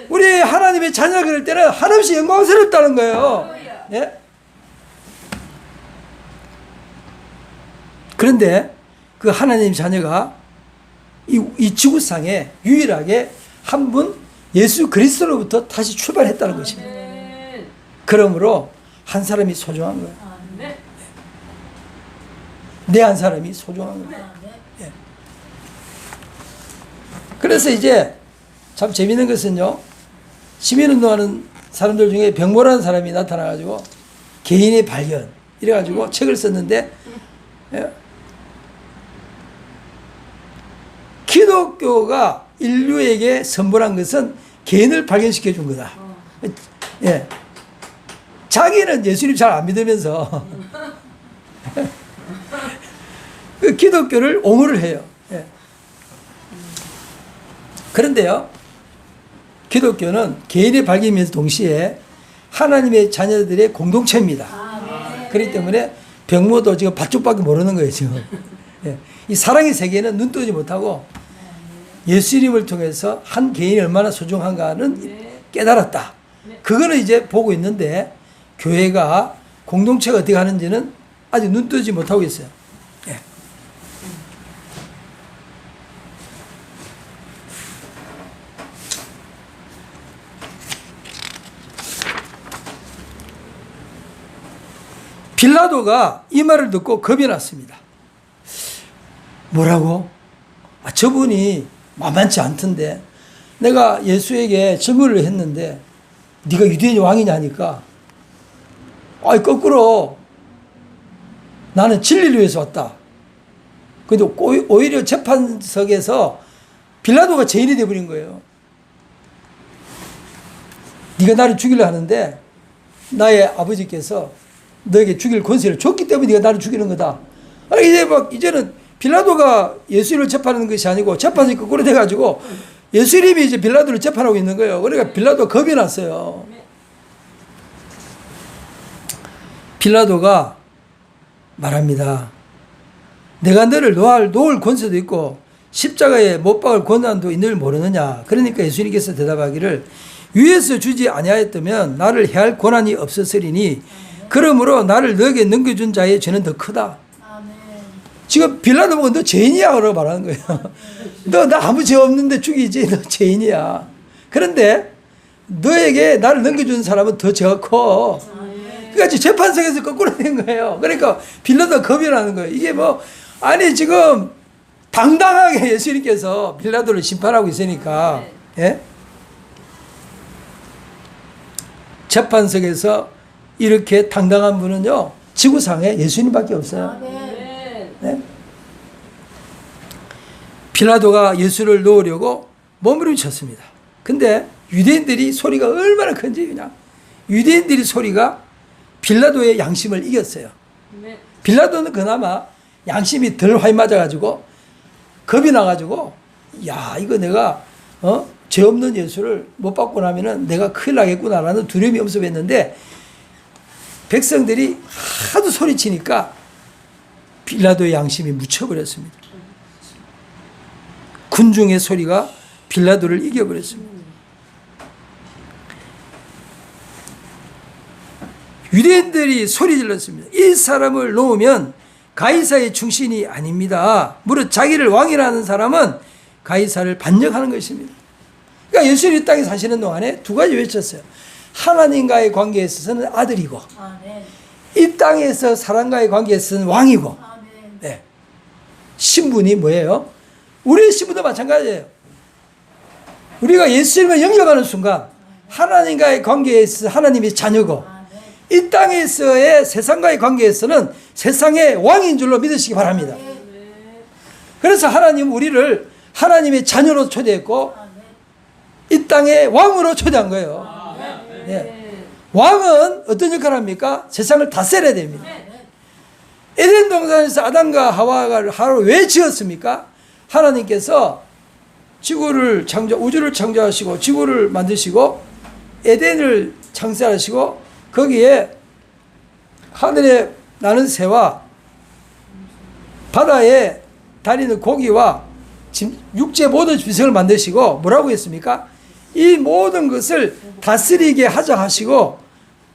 우리 하나님의 자녀가 그럴 때는 한없이 영광스럽다는 거예요. 예? 그런데 그 하나님 자녀가 이 지구상에 유일하게 한 분 예수 그리스도로부터 다시 출발했다는 것입니다. 그러므로 한 사람이 소중한 거예요. 내 한 사람이 소중한 거예요. 예. 그래서 이제 참 재밌는 것은요, 시민운동하는 사람들 중에 병모라는 사람이 나타나가지고 개인의 발견 이래가지고 책을 썼는데, 예. 기독교가 인류에게 선물한 것은 개인을 발견시켜 준 거다. 예. 자기는 예수님 잘 안 믿으면서 그 기독교를 옹호를 해요. 예. 그런데요, 기독교는 개인의 발견이면서 동시에 하나님의 자녀들의 공동체입니다. 그렇기 때문에 병모도 지금 밭쪽밖에 모르는 거예요, 지금. 예. 이 사랑의 세계는 눈 뜨지 못하고 예수님을 통해서 한 개인이 얼마나 소중한가는 깨달았다. 그거는 이제 보고 있는데 교회가 공동체가 어떻게 하는지는 아직 눈 뜨지 못하고 있어요. 예. 빌라도가 이 말을 듣고 겁이 났습니다. 뭐라고? 저분이 만만치 않던데 내가 예수에게 질문을 했는데 네가 유대인의 왕이냐 하니까 거꾸로 나는 진리를 위해서 왔다. 근데 오히려 재판석에서 빌라도가 죄인이 되어버린 거예요. 네가 나를 죽이려 하는데 나의 아버지께서 너에게 죽일 권세를 줬기 때문에 네가 나를 죽이는 거다. 이제는 빌라도가 예수님을 재판하는 것이 아니고 재판이 거꾸로 돼가지고 예수님이 이제 빌라도를 재판하고 있는 거예요. 그러니까 빌라도가 겁이 났어요. 빌라도가 말합니다. 내가 너를 놓을 권세도 있고 십자가에 못 박을 권한도 있는 줄 모르느냐. 그러니까 예수님께서 대답하기를 위에서 주지 아니하였다면 나를 해할 권한이 없었으리니 그러므로 나를 너에게 넘겨준 자의 죄는 더 크다. 지금 빌라도 보고 너 죄인이야 라고 말하는 거예요. 너 나 아무 죄 없는데 죽이지. 너 죄인이야. 그런데 너에게 나를 넘겨준 사람은 더 죄가 커. 그러니까 재판석에서 거꾸로 된 거예요. 그러니까 빌라도가 겁이 나는 거예요. 이게 지금 당당하게 예수님께서 빌라도를 심판하고 있으니까, 예? 재판석에서 이렇게 당당한 분은요, 지구상에 예수님밖에 없어요. 네? 빌라도가 예수를 놓으려고 몸부림쳤습니다. 근데 유대인들이 소리가 얼마나 큰지 그냥 유대인들이 소리가 빌라도의 양심을 이겼어요. 빌라도는 그나마 양심이 덜 화이 맞아가지고 겁이 나가지고 이거 내가 죄 없는 예수를 못 받고 나면은 내가 큰일 나겠구나라는 두려움이 엄습했는데 백성들이 하도 소리치니까 빌라도의 양심이 묻혀버렸습니다. 군중의 소리가 빌라도를 이겨버렸습니다. 유대인들이 소리 질렀습니다. 이 사람을 놓으면 가이사의 충신이 아닙니다. 무릇 자기를 왕이라는 사람은 가이사를 반역하는 것입니다. 그러니까 예수님이 이 땅에 사시는 동안에 두 가지 외쳤어요. 하나님과의 관계에 있어서는 아들이고 이 땅에서 사람과의 관계에 있어서는 왕이고 네. 신분이 뭐예요? 우리의 신분도 마찬가지예요. 우리가 예수님을 영접하는 순간 하나님과의 관계에 있어서 하나님의 자녀고 이 땅에서의 세상과의 관계에서는 세상의 왕인 줄로 믿으시기 바랍니다. 그래서 하나님 우리를 하나님의 자녀로 초대했고 이 땅의 왕으로 초대한 거예요. 네. 왕은 어떤 역할을 합니까? 세상을 다스려야 됩니다. 에덴 동산에서 아담과 하와를 왜 지었습니까? 하나님께서 우주를 창조하시고 지구를 만드시고 에덴을 창설하시고 거기에 하늘에 나는 새와 바다에 다니는 고기와 육지의 모든 짐승을 만드시고 뭐라고 했습니까? 이 모든 것을 다스리게 하자 하시고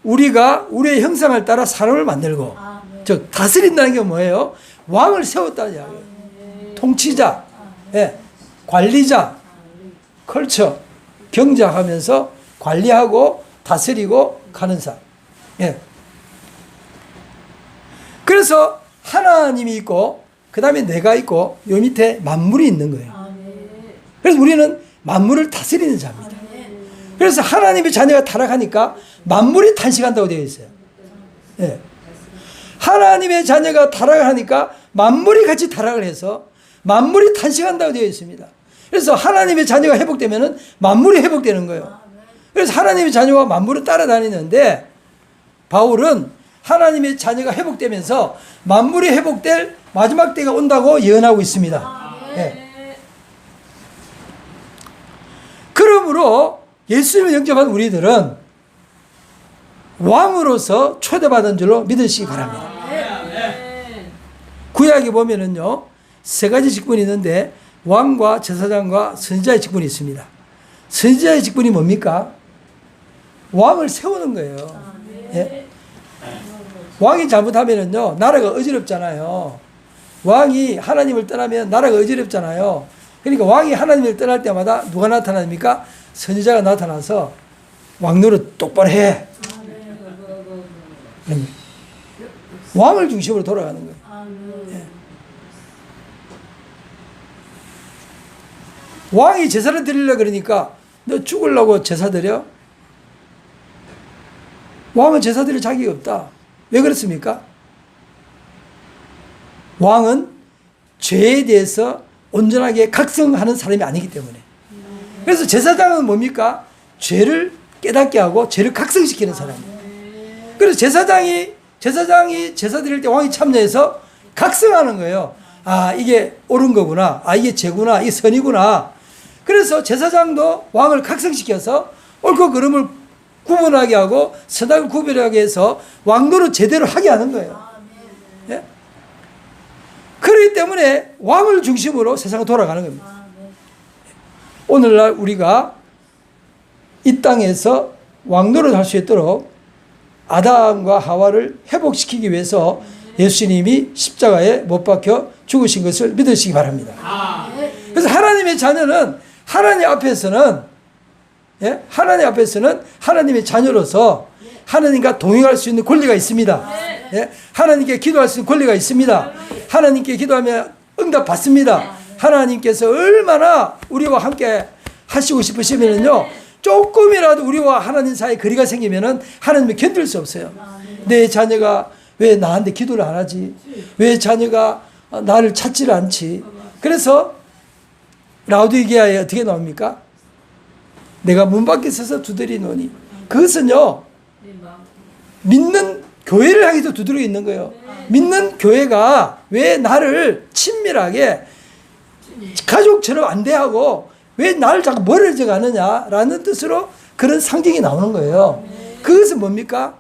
우리가 우리의 형상을 따라 사람을 만들고 즉 다스린다는 게 뭐예요? 왕을 세웠다는 이야기예요. 통치자, 예, 관리자, 컬처, 경작하면서 관리하고 다스리고 가는 사람. 예. 그래서 하나님이 있고 그 다음에 내가 있고 요 밑에 만물이 있는 거예요. 그래서 우리는 만물을 다스리는 자입니다. 그래서 하나님의 자녀가 타락하니까 만물이 탄식한다고 되어 있어요. 예. 하나님의 자녀가 타락하니까 만물이 같이 타락을 해서 만물이 탄식한다고 되어 있습니다. 그래서 하나님의 자녀가 회복되면은 만물이 회복되는 거예요. 그래서 하나님의 자녀와 만물을 따라다니는데 바울은 하나님의 자녀가 회복되면서 만물이 회복될 마지막 때가 온다고 예언하고 있습니다. 예. 그러므로 예수님을 영접한 우리들은 왕으로서 초대받은 줄로 믿으시기 바랍니다. 구약에 보면은요, 세 가지 직분이 있는데 왕과 제사장과 선지자의 직분이 있습니다. 선지자의 직분이 뭡니까? 왕을 세우는 거예요. 예? 왕이 잘못하면은요, 나라가 어지럽잖아요. 왕이 하나님을 떠나면 나라가 어지럽잖아요. 그러니까 왕이 하나님을 떠날 때마다 누가 나타납니까? 선지자가 나타나서 왕 노릇 똑바로 해. 왕을 중심으로 돌아가는 거예요. 예. 왕이 제사를 드리려고 그러니까 너 죽으려고 제사 드려? 왕은 제사 드릴 자격이 없다. 왜 그렇습니까? 왕은 죄에 대해서 온전하게 각성하는 사람이 아니기 때문에. 그래서 제사장은 뭡니까? 죄를 깨닫게 하고 죄를 각성시키는 사람이에요. 그래서 제사장이 제사 드릴 때 왕이 참여해서 각성하는 거예요. 아, 이게 옳은 거구나. 아, 이게 죄구나. 이게 선이구나. 그래서 제사장도 왕을 각성시켜서 옳고 그름을 구분하게 하고 선악을 구별하게 해서 왕도를 제대로 하게 하는 거예요. 예? 그렇기 때문에 왕을 중심으로 세상을 돌아가는 겁니다. 오늘날 우리가 이 땅에서 왕노릇 할 수 있도록 아담과 하와를 회복시키기 위해서 예수님이 십자가에 못 박혀 죽으신 것을 믿으시기 바랍니다. 그래서 하나님의 자녀는 하나님 앞에서는, 예? 하나님 앞에서는 하나님의 자녀로서 하나님과 동행할 수 있는 권리가 있습니다. 예? 하나님께 기도할 수 있는 권리가 있습니다. 하나님께 기도하면 응답 받습니다. 하나님께서 얼마나 우리와 함께 하시고 싶으시면요, 조금이라도 우리와 하나님 사이에 거리가 생기면은 하나님을 견딜 수 없어요. 내 자녀가 왜 나한테 기도를 안 하지? 왜 자녀가 나를 찾지를 않지? 그래서 라우디게아에 어떻게 나옵니까? 내가 문 밖에 서서 두드리노니. 그것은요, 믿는 교회를 향해서 두드리고 있는 거예요. 믿는 교회가 왜 나를 친밀하게 가족처럼 안 대하고 왜 나를 자꾸 멀어져 가느냐라는 뜻으로 그런 상징이 나오는 거예요. 그것은 뭡니까?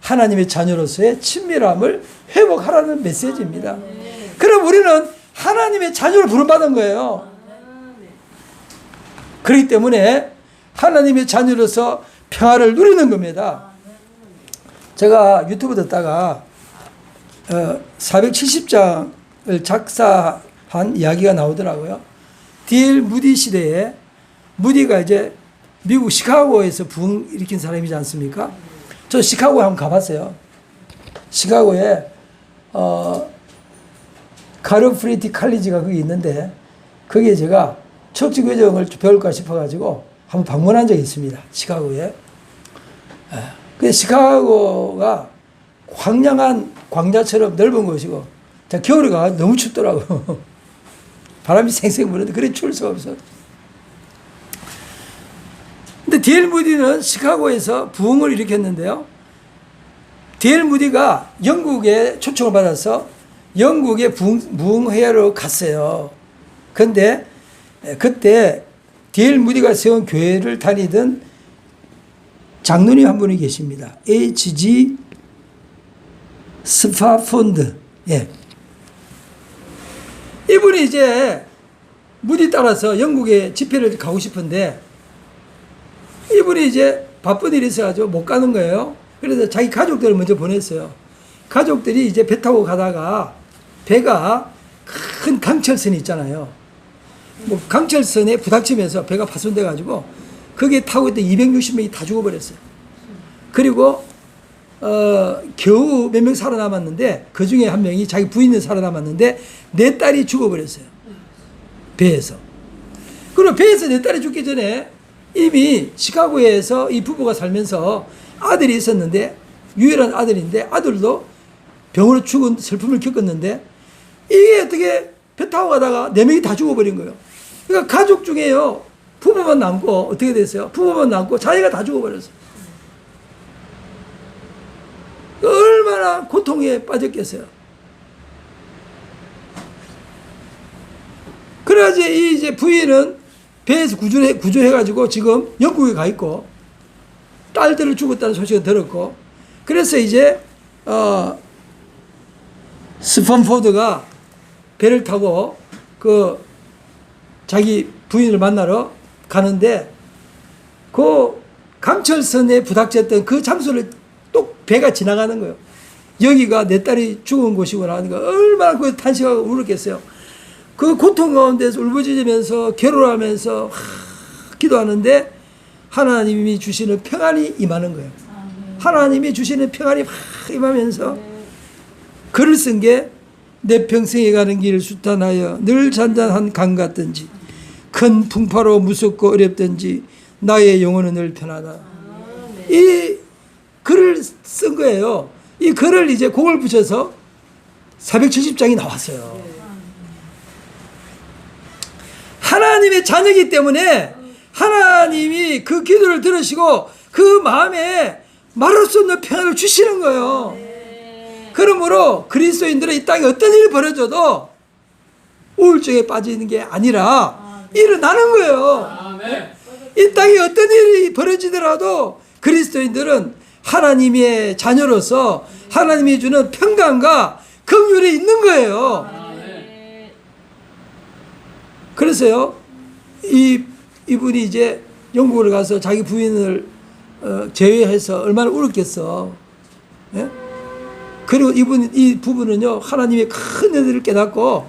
하나님의 자녀로서의 친밀함을 회복하라는 메시지입니다. 그럼 우리는 하나님의 자녀를 부름받은 거예요. 그렇기 때문에 하나님의 자녀로서 평화를 누리는 겁니다. 제가 유튜브 듣다가 470장을 작사한 이야기가 나오더라고요. D.L. 무디 시대에, 무디가 이제 미국 시카고에서 부흥 일으킨 사람이지 않습니까? 저 시카고에 한번 가봤어요. 시카고에 카르프리티 칼리지가 거기 있는데 거기에 제가 척지 교정을 배울까 싶어가지고 한번 방문한 적이 있습니다. 시카고에. 그 시카고가 황량한 광야처럼 넓은 곳이고 제가 겨울에 가 너무 춥더라고요. 바람이 생생 부는데 그래 추울 수가 없어. 근데 D.L. 무디는 시카고에서 부흥을 일으켰는데요. D.L. 무디가 영국에 초청을 받아서 영국에 부흥회로 갔어요. 근데 그때 D.L. 무디가 세운 교회를 다니던 장로님 한 분이 계십니다. H.G. 스파폰드. 예. 이분이 이제 무디 따라서 영국에 집회를 가고 싶은데 이분이 이제 바쁜 일이 있어가지고 못 가는 거예요. 그래서 자기 가족들을 먼저 보냈어요. 가족들이 이제 배 타고 가다가 배가 큰 강철선이 있잖아요. 뭐 강철선에 부닥치면서 배가 파손돼가지고 거기에 타고 있던 260명이 다 죽어버렸어요. 그리고 겨우 몇 명 살아남았는데 그 중에 한 명이 자기 부인은 살아남았는데 내 딸이 죽어버렸어요. 배에서. 그리고 배에서 내 딸이 죽기 전에 이미 시카고에서 이 부부가 살면서 아들이 있었는데 유일한 아들인데 아들도 병으로 죽은 슬픔을 겪었는데 이게 어떻게 배 타고 가다가 4명이 다 죽어버린 거예요. 그러니까 가족 중에요. 부부만 남고 어떻게 됐어요? 부부만 남고 자기가 다 죽어버렸어요. 얼마나 고통에 빠졌겠어요. 그래야지 이 이제 부인은 배에서 구조해가지고 지금 영국에 가 있고 딸들을 죽었다는 소식을 들었고 그래서 이제 스펀포드가 배를 타고 그 자기 부인을 만나러 가는데 그 강철선에 부닥쳤던 그 장소를 또 배가 지나가는 거예요. 여기가 내 딸이 죽은 곳이구나 하니까 얼마나 그 탄식하고 울었겠어요. 그 고통 가운데서 울부짖으면서 괴로워하면서 기도하는데 하나님이 주시는 평안이 임하는 거예요. 하나님이 주시는 평안이 확 임하면서 글을 쓴 게 내 평생에 가는 길 수탄하여 늘 잔잔한 강 같든지 큰 풍파로 무섭고 어렵든지 나의 영혼은 늘 편하다. 이 글을 쓴 거예요. 이 글을 이제 곡을 붙여서 470장이 나왔어요. 하나님의 자녀이기 때문에 하나님이 그 기도를 들으시고 그 마음에 말할 수 없는 평안을 주시는 거예요. 그러므로 그리스도인들은 이 땅에 어떤 일이 벌어져도 우울증에 빠지는 게 아니라 일어나는 거예요. 이 땅에 어떤 일이 벌어지더라도 그리스도인들은 하나님의 자녀로서 하나님이 주는 평강과 긍휼이 있는 거예요. 그래서요, 이분이 이제 영국을 가서 자기 부인을 제외해서 얼마나 울었겠어. 예? 그리고 이 부부는요, 하나님의 큰 은혜를 깨닫고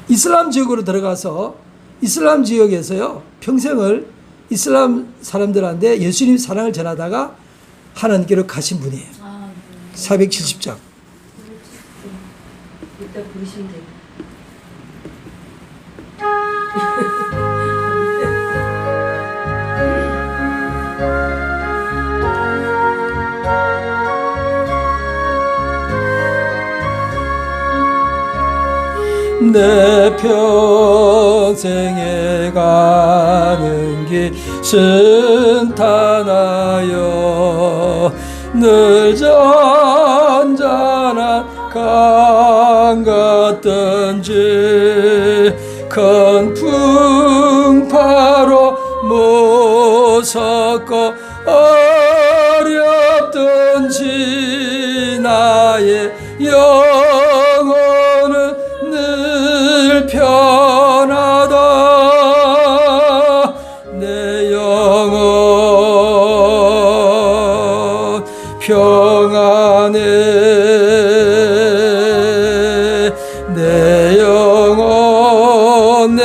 이슬람 지역으로 들어가서 이슬람 지역에서요, 평생을 이슬람 사람들한테 예수님 사랑을 전하다가 하나님께로 가신 분이에요. 470장. 이따 부르시면 돼요. 내 평생에 가는 길 순탄하여 늘 잔잔한 강 같던지 큰 풍파로 무섭고 어렵던지 나의 영혼은 늘 편하다. 내 영혼 평안해. 내 영혼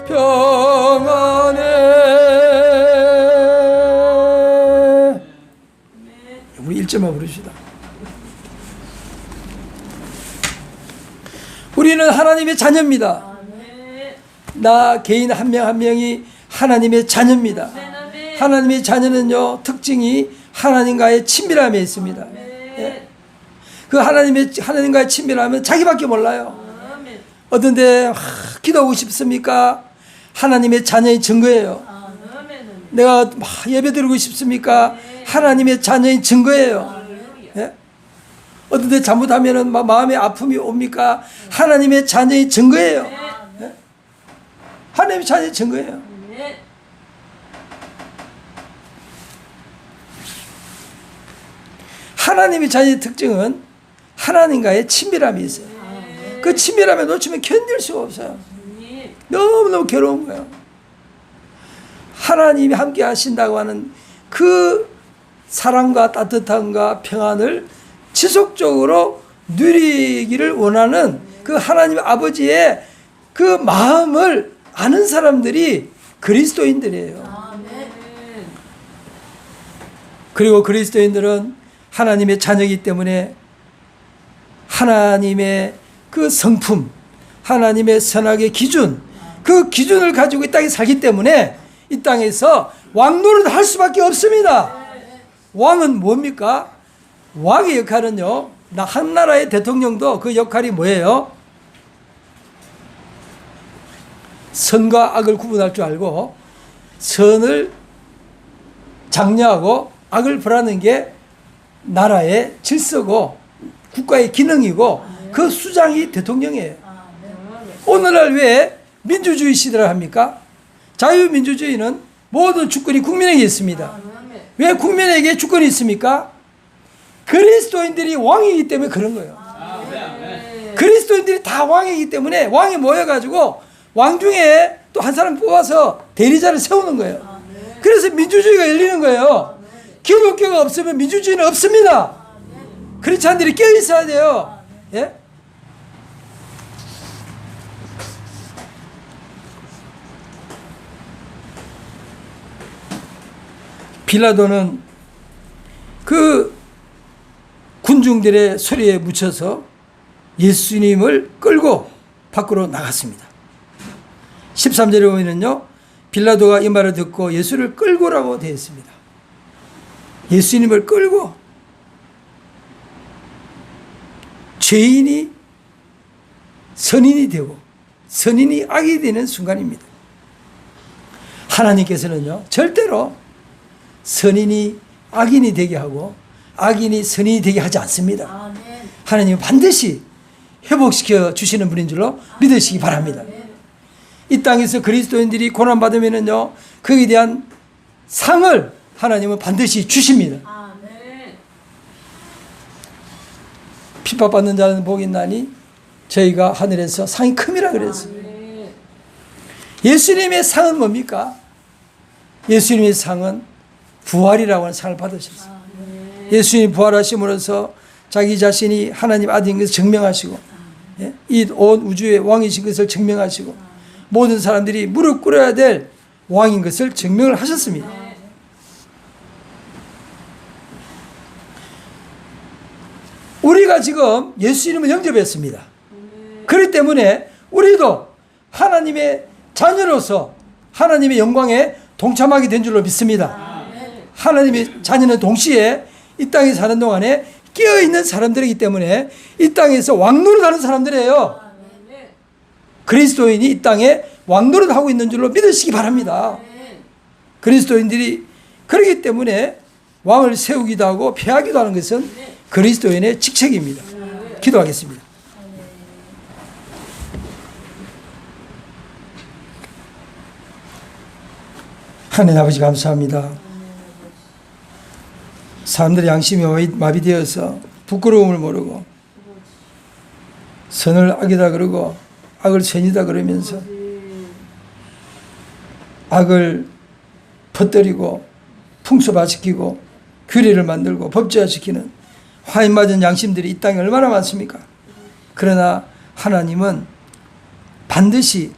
평안해. 우리 1절만 부르시다. 우리는 하나님의 자녀입니다. 나 개인 한 명 한 명이 하나님의 자녀입니다. 하나님의 자녀는요, 특징이 하나님과의 친밀함에 있습니다. 예? 그 하나님과의 친밀함은 자기밖에 몰라요. 어떤데 기도하고 싶습니까? 하나님의 자녀의 증거예요. 내가 예배 드리고 싶습니까? 하나님의 자녀의 증거예요. 예? 어떤데 잘못하면은 마음에 아픔이 옵니까? 하나님의 자녀의 증거예요. 예? 하나님의 자녀의 증거예요. 하나님의 자녀의 특징은 하나님과의 친밀함이 있어요. 그 친밀함에 놓치면 견딜 수가 없어요. 너무너무 괴로운 거예요. 하나님이 함께 하신다고 하는 그 사랑과 따뜻함과 평안을 지속적으로 누리기를 원하는 그 하나님 아버지의 그 마음을 아는 사람들이 그리스도인들이에요. 그리고 그리스도인들은 하나님의 자녀이기 때문에 하나님의 그 성품, 하나님의 선악의 기준, 그 기준을 가지고 이 땅에 살기 때문에 이 땅에서 왕노릇 할 수밖에 없습니다. 왕은 뭡니까? 왕의 역할은요, 한 나라의 대통령도 그 역할이 뭐예요? 선과 악을 구분할 줄 알고 선을 장려하고 악을 벌하는 게 나라의 질서고 국가의 기능이고 그 수장이 대통령이에요. 오늘날 왜 민주주의 시대를 합니까? 자유민주주의는 모든 주권이 국민에게 있습니다. 왜 국민에게 주권이 있습니까? 그리스도인들이 왕이기 때문에 그런 거예요. 그리스도인들이 다 왕이기 때문에 왕이 모여가지고 왕 중에 또 한 사람 뽑아서 대리자를 세우는 거예요. 그래서 민주주의가 열리는 거예요. 기독교가 없으면 민주주의는 없습니다. 크리스찬들이 껴 있어야 돼요. 예? 빌라도는 그 군중들의 소리에 묻혀서 예수님을 끌고 밖으로 나갔습니다. 13절에 보면요, 빌라도가 이 말을 듣고 예수를 끌고라고 되어 있습니다. 예수님을 끌고 죄인이 선인이 되고 선인이 악이 되는 순간입니다. 하나님께서는요, 절대로 선인이 악인이 되게 하고 악인이 선인이 되게 하지 않습니다. 하나님은 반드시 회복시켜 주시는 분인 줄로 믿으시기 바랍니다. 이 땅에서 그리스도인들이 고난받으면요, 거기에 대한 상을 하나님은 반드시 주십니다. 핍박받는 자는 복이 있나니 저희가 하늘에서 상이 큼이라 그랬어요. 예수님의 상은 뭡니까? 예수님의 상은 부활이라고 하는 상을 받으셨어요. 예수님이 부활하심으로써 자기 자신이 하나님 아들인 것을 증명하시고, 이 온 우주의 왕이신 것을 증명하시고, 모든 사람들이 무릎 꿇어야 될 왕인 것을 증명을 하셨습니다. 우리가 지금 예수 이름을 영접했습니다. 그렇기 때문에 우리도 하나님의 자녀로서 하나님의 영광에 동참하게 된 줄로 믿습니다. 하나님의 자녀는 동시에 이 땅에 사는 동안에 깨어있는 사람들이기 때문에 이 땅에서 왕노릇하는 사람들이에요. 그리스도인이 이 땅에 왕노릇하고 있는 줄로 믿으시기 바랍니다. 그리스도인들이 그렇기 때문에 왕을 세우기도 하고 폐하기도 하는 것은 그리스도인의 직책입니다. 기도하겠습니다. 하나님 아버지 감사합니다. 사람들의 양심이 마비되어서 부끄러움을 모르고 선을 악이다 그러고 악을 선이다 그러면서 악을 퍼뜨리고 풍수화시키고 규례를 만들고 법제화시키는 화인 맞은 양심들이 이 땅에 얼마나 많습니까? 그러나 하나님은 반드시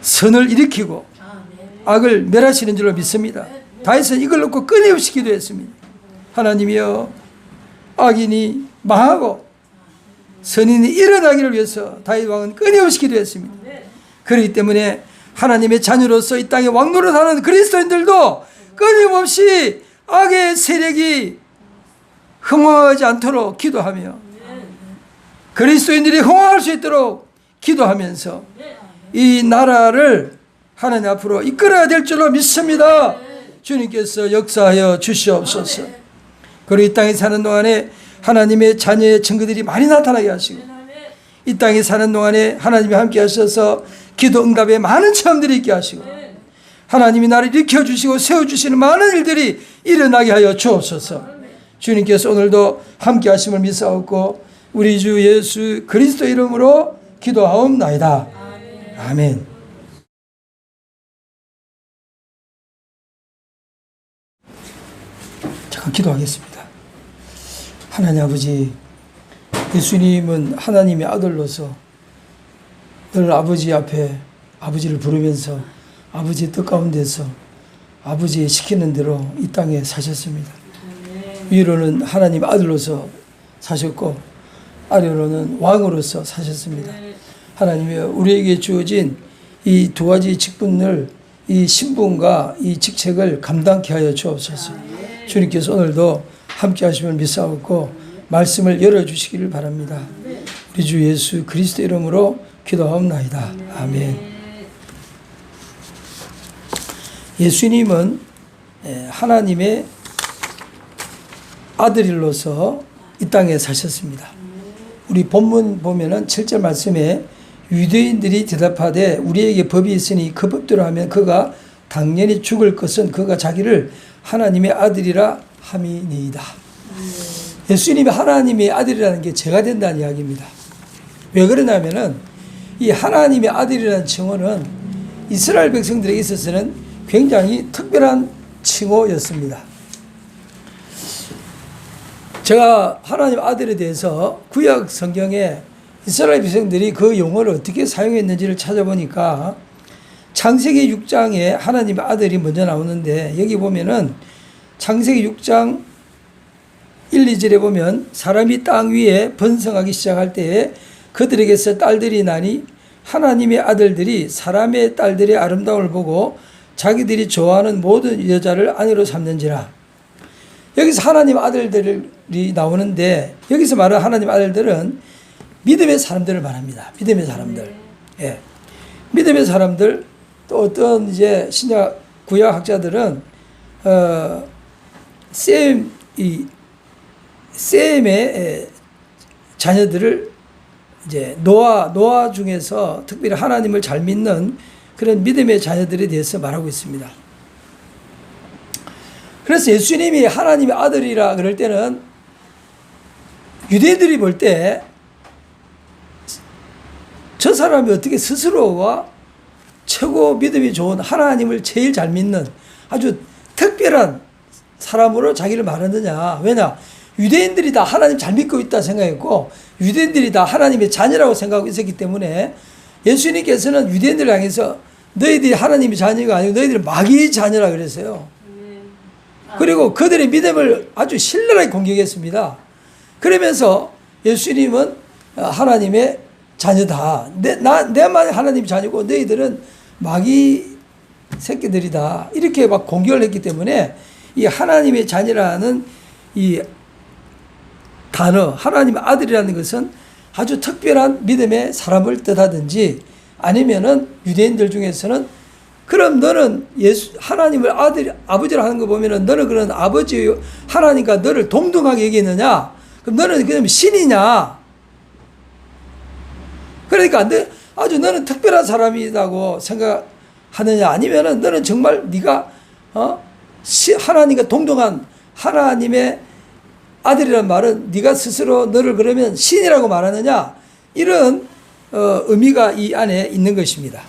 선을 일으키고 악을 멸하시는 줄로 믿습니다. 다윗은 이걸 놓고 끊임없이 기도했습니다. 하나님이여, 악인이 망하고 선인이 일어나기를 위해서 다윗 왕은 끊임없이 기도했습니다. 그렇기 때문에 하나님의 자녀로서 이 땅에 왕노릇하는 그리스도인들도 끊임없이 악의 세력이 흥황하지 않도록 기도하며 그리스도인들이 흥황할 수 있도록 기도하면서 이 나라를 하나님 앞으로 이끌어야 될 줄로 믿습니다. 주님께서 역사하여 주시옵소서. 그리고 이 땅에 사는 동안에 하나님의 자녀의 증거들이 많이 나타나게 하시고 이 땅에 사는 동안에 하나님이 함께 하셔서 기도 응답에 많은 체험들이 있게 하시고 하나님이 나를 일으켜 주시고 세워주시는 많은 일들이 일어나게 하여 주옵소서. 주님께서 오늘도 함께 하심을 믿사옵고 우리 주 예수 그리스도 이름으로 기도하옵나이다. 아멘. 잠깐 기도하겠습니다. 하나님 아버지, 예수님은 하나님의 아들로서 늘 아버지 앞에 아버지를 부르면서 아버지의 뜻 가운데서 아버지의 시키는 대로 이 땅에 사셨습니다. 위로는 하나님 아들로서 사셨고 아래로는 왕으로서 사셨습니다. 하나님이 우리에게 주어진 이 두 가지 직분을, 이 신분과 이 직책을 감당케 하여 주옵소서. 주님께서 오늘도 함께 하심을 믿사옵고 말씀을 열어주시기를 바랍니다. 우리 주 예수 그리스도 이름으로 기도하옵나이다. 아멘. 예수님은 하나님의 아들로서 이 땅에 사셨습니다. 우리 본문 보면은 7절 말씀에 유대인들이 대답하되 우리에게 법이 있으니 그 법대로 하면 그가 당연히 죽을 것은 그가 자기를 하나님의 아들이라 함이니이다. 예수님이 하나님의 아들이라는 게 죄가 된다는 이야기입니다. 왜 그러냐면은 이 하나님의 아들이라는 칭호는 이스라엘 백성들에게 있어서는 굉장히 특별한 칭호였습니다. 제가 하나님 아들에 대해서 구약 성경에 이스라엘 백성들이 그 용어를 어떻게 사용했는지를 찾아보니까 창세기 6장에 하나님의 아들이 먼저 나오는데 여기 보면은 창세기 6장 1, 2절에 보면 사람이 땅 위에 번성하기 시작할 때에 그들에게서 딸들이 나니 하나님의 아들들이 사람의 딸들의 아름다움을 보고 자기들이 좋아하는 모든 여자를 아내로 삼는지라. 여기서 하나님 아들들이 나오는데 여기서 말하는 하나님 아들들은 믿음의 사람들을 말합니다. 믿음의 사람들. 예. 믿음의 사람들, 또 어떤 이제 신약 구약 학자들은 셈의 자녀들을 이제 노아 중에서 특별히 하나님을 잘 믿는 그런 믿음의 자녀들에 대해서 말하고 있습니다. 그래서 예수님이 하나님의 아들이라 그럴 때는 유대인들이 볼 때 저 사람이 어떻게 스스로가 최고 믿음이 좋은 하나님을 제일 잘 믿는 아주 특별한 사람으로 자기를 말하느냐. 왜냐? 유대인들이 다 하나님 잘 믿고 있다 생각했고 유대인들이 다 하나님의 자녀라고 생각하고 있었기 때문에 예수님께서는 유대인들을 향해서 너희들이 하나님의 자녀가 아니고 너희들은 마귀의 자녀라 그랬어요. 그리고 그들의 믿음을 아주 신랄하게 공격했습니다. 그러면서 예수님은 하나님의 자녀다. 내만 하나님의 자녀고 너희들은 마귀 새끼들이다. 이렇게 막 공격을 했기 때문에 이 하나님의 자녀라는 이 단어, 하나님의 아들이라는 것은 아주 특별한 믿음의 사람을 뜻하든지 아니면은 유대인들 중에서는 그럼 너는 하나님을 아버지로 하는 거 보면은 너는 그런 아버지 하나님과 너를 동등하게 얘기했느냐? 그럼 너는 그냥 신이냐? 그러니까 아주 너는 특별한 사람이라고 생각하느냐? 아니면은 너는 정말 네가 하나님과 동등한 하나님의 아들이란 말은 네가 스스로 너를 그러면 신이라고 말하느냐? 이런 의미가 이 안에 있는 것입니다.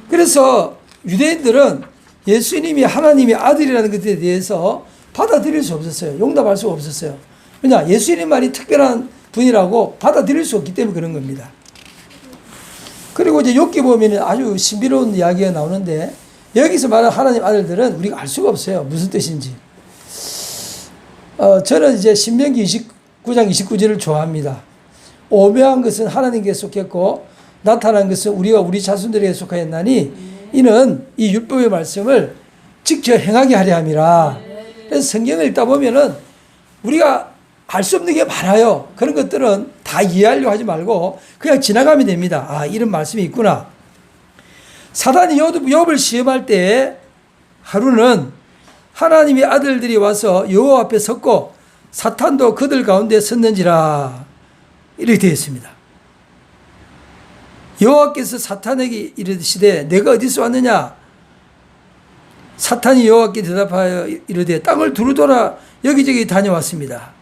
그래서 유대인들은 예수님이 하나님의 아들이라는 것에 대해서 받아들일 수 없었어요. 용납할 수가 없었어요. 왜냐? 예수님만이 특별한 분이라고 받아들일 수 없기 때문에 그런 겁니다. 그리고 이제 욥기 보면 아주 신비로운 이야기가 나오는데 여기서 말하는 하나님 아들들은 우리가 알 수가 없어요. 무슨 뜻인지. 저는 이제 신명기 29장 29절을 좋아합니다. 오묘한 것은 하나님께 속했고 나타난 것은 우리가 우리 자손들에게 속하였나니 이는 이 율법의 말씀을 직접 행하게 하려 함이라. 그래서 성경을 읽다 보면은 우리가 알 수 없는 게 많아요. 그런 것들은 다 이해하려고 하지 말고 그냥 지나가면 됩니다. 아, 이런 말씀이 있구나. 사단이 욥을 시험할 때 하루는 하나님의 아들들이 와서 여호와 앞에 섰고 사탄도 그들 가운데 섰는지라 이렇게 되어 있습니다. 여호와께서 사탄에게 이르시되 내가 어디서 왔느냐? 사탄이 여호와께 대답하여 이르되 땅을 두루돌아 여기저기 다녀왔습니다.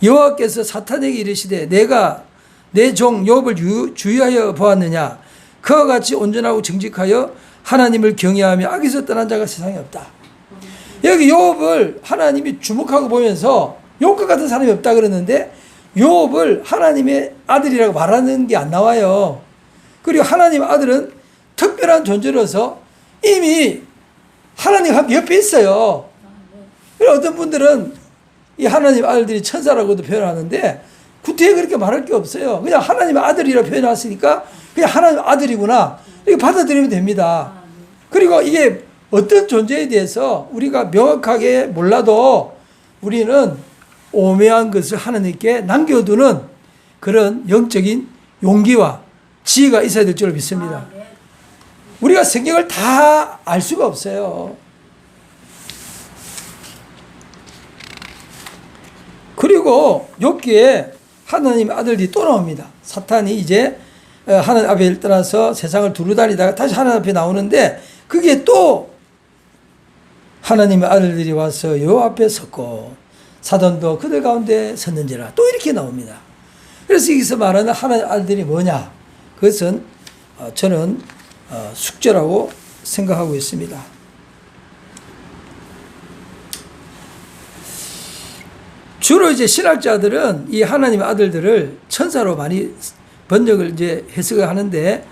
여호와께서 사탄에게 이르시되 내가 내 종 욥을 주의하여 보았느냐. 그와 같이 온전하고 정직하여 하나님을 경외하며 악에서 떠난 자가 세상에 없다. 여기 욥을 하나님이 주목하고 보면서 욥과 같은 사람이 없다 그러는데 욥을 하나님의 아들이라고 말하는 게 안 나와요. 그리고 하나님의 아들은 특별한 존재로서 이미 하나님 옆에 있어요. 그리고 어떤 분들은 이 하나님 아들들이 천사라고도 표현하는데 구태에 그렇게 말할 게 없어요. 그냥 하나님의 아들이라고 표현했으니까 그냥 하나님 아들이구나 이렇게 받아들이면 됩니다. 그리고 이게 어떤 존재에 대해서 우리가 명확하게 몰라도 우리는 오묘한 것을 하나님께 남겨두는 그런 영적인 용기와 지혜가 있어야 될 줄 믿습니다. 우리가 성경을 다 알 수가 없어요. 그리고 욥기에 하나님의 아들들이 또 나옵니다. 사탄이 이제 하나님 앞에 떠나서 세상을 두루다니다가 다시 하나님 앞에 나오는데 그게 또 하나님의 아들들이 와서 요 앞에 섰고 사돈도 그들 가운데 섰는지라 또 이렇게 나옵니다. 그래서 여기서 말하는 하나님의 아들들이 뭐냐? 그것은 저는 숙제라고 생각하고 있습니다. 주로 이제 신학자들은 이 하나님의 아들들을 천사로 많이 번역을 이제 해석을 하는데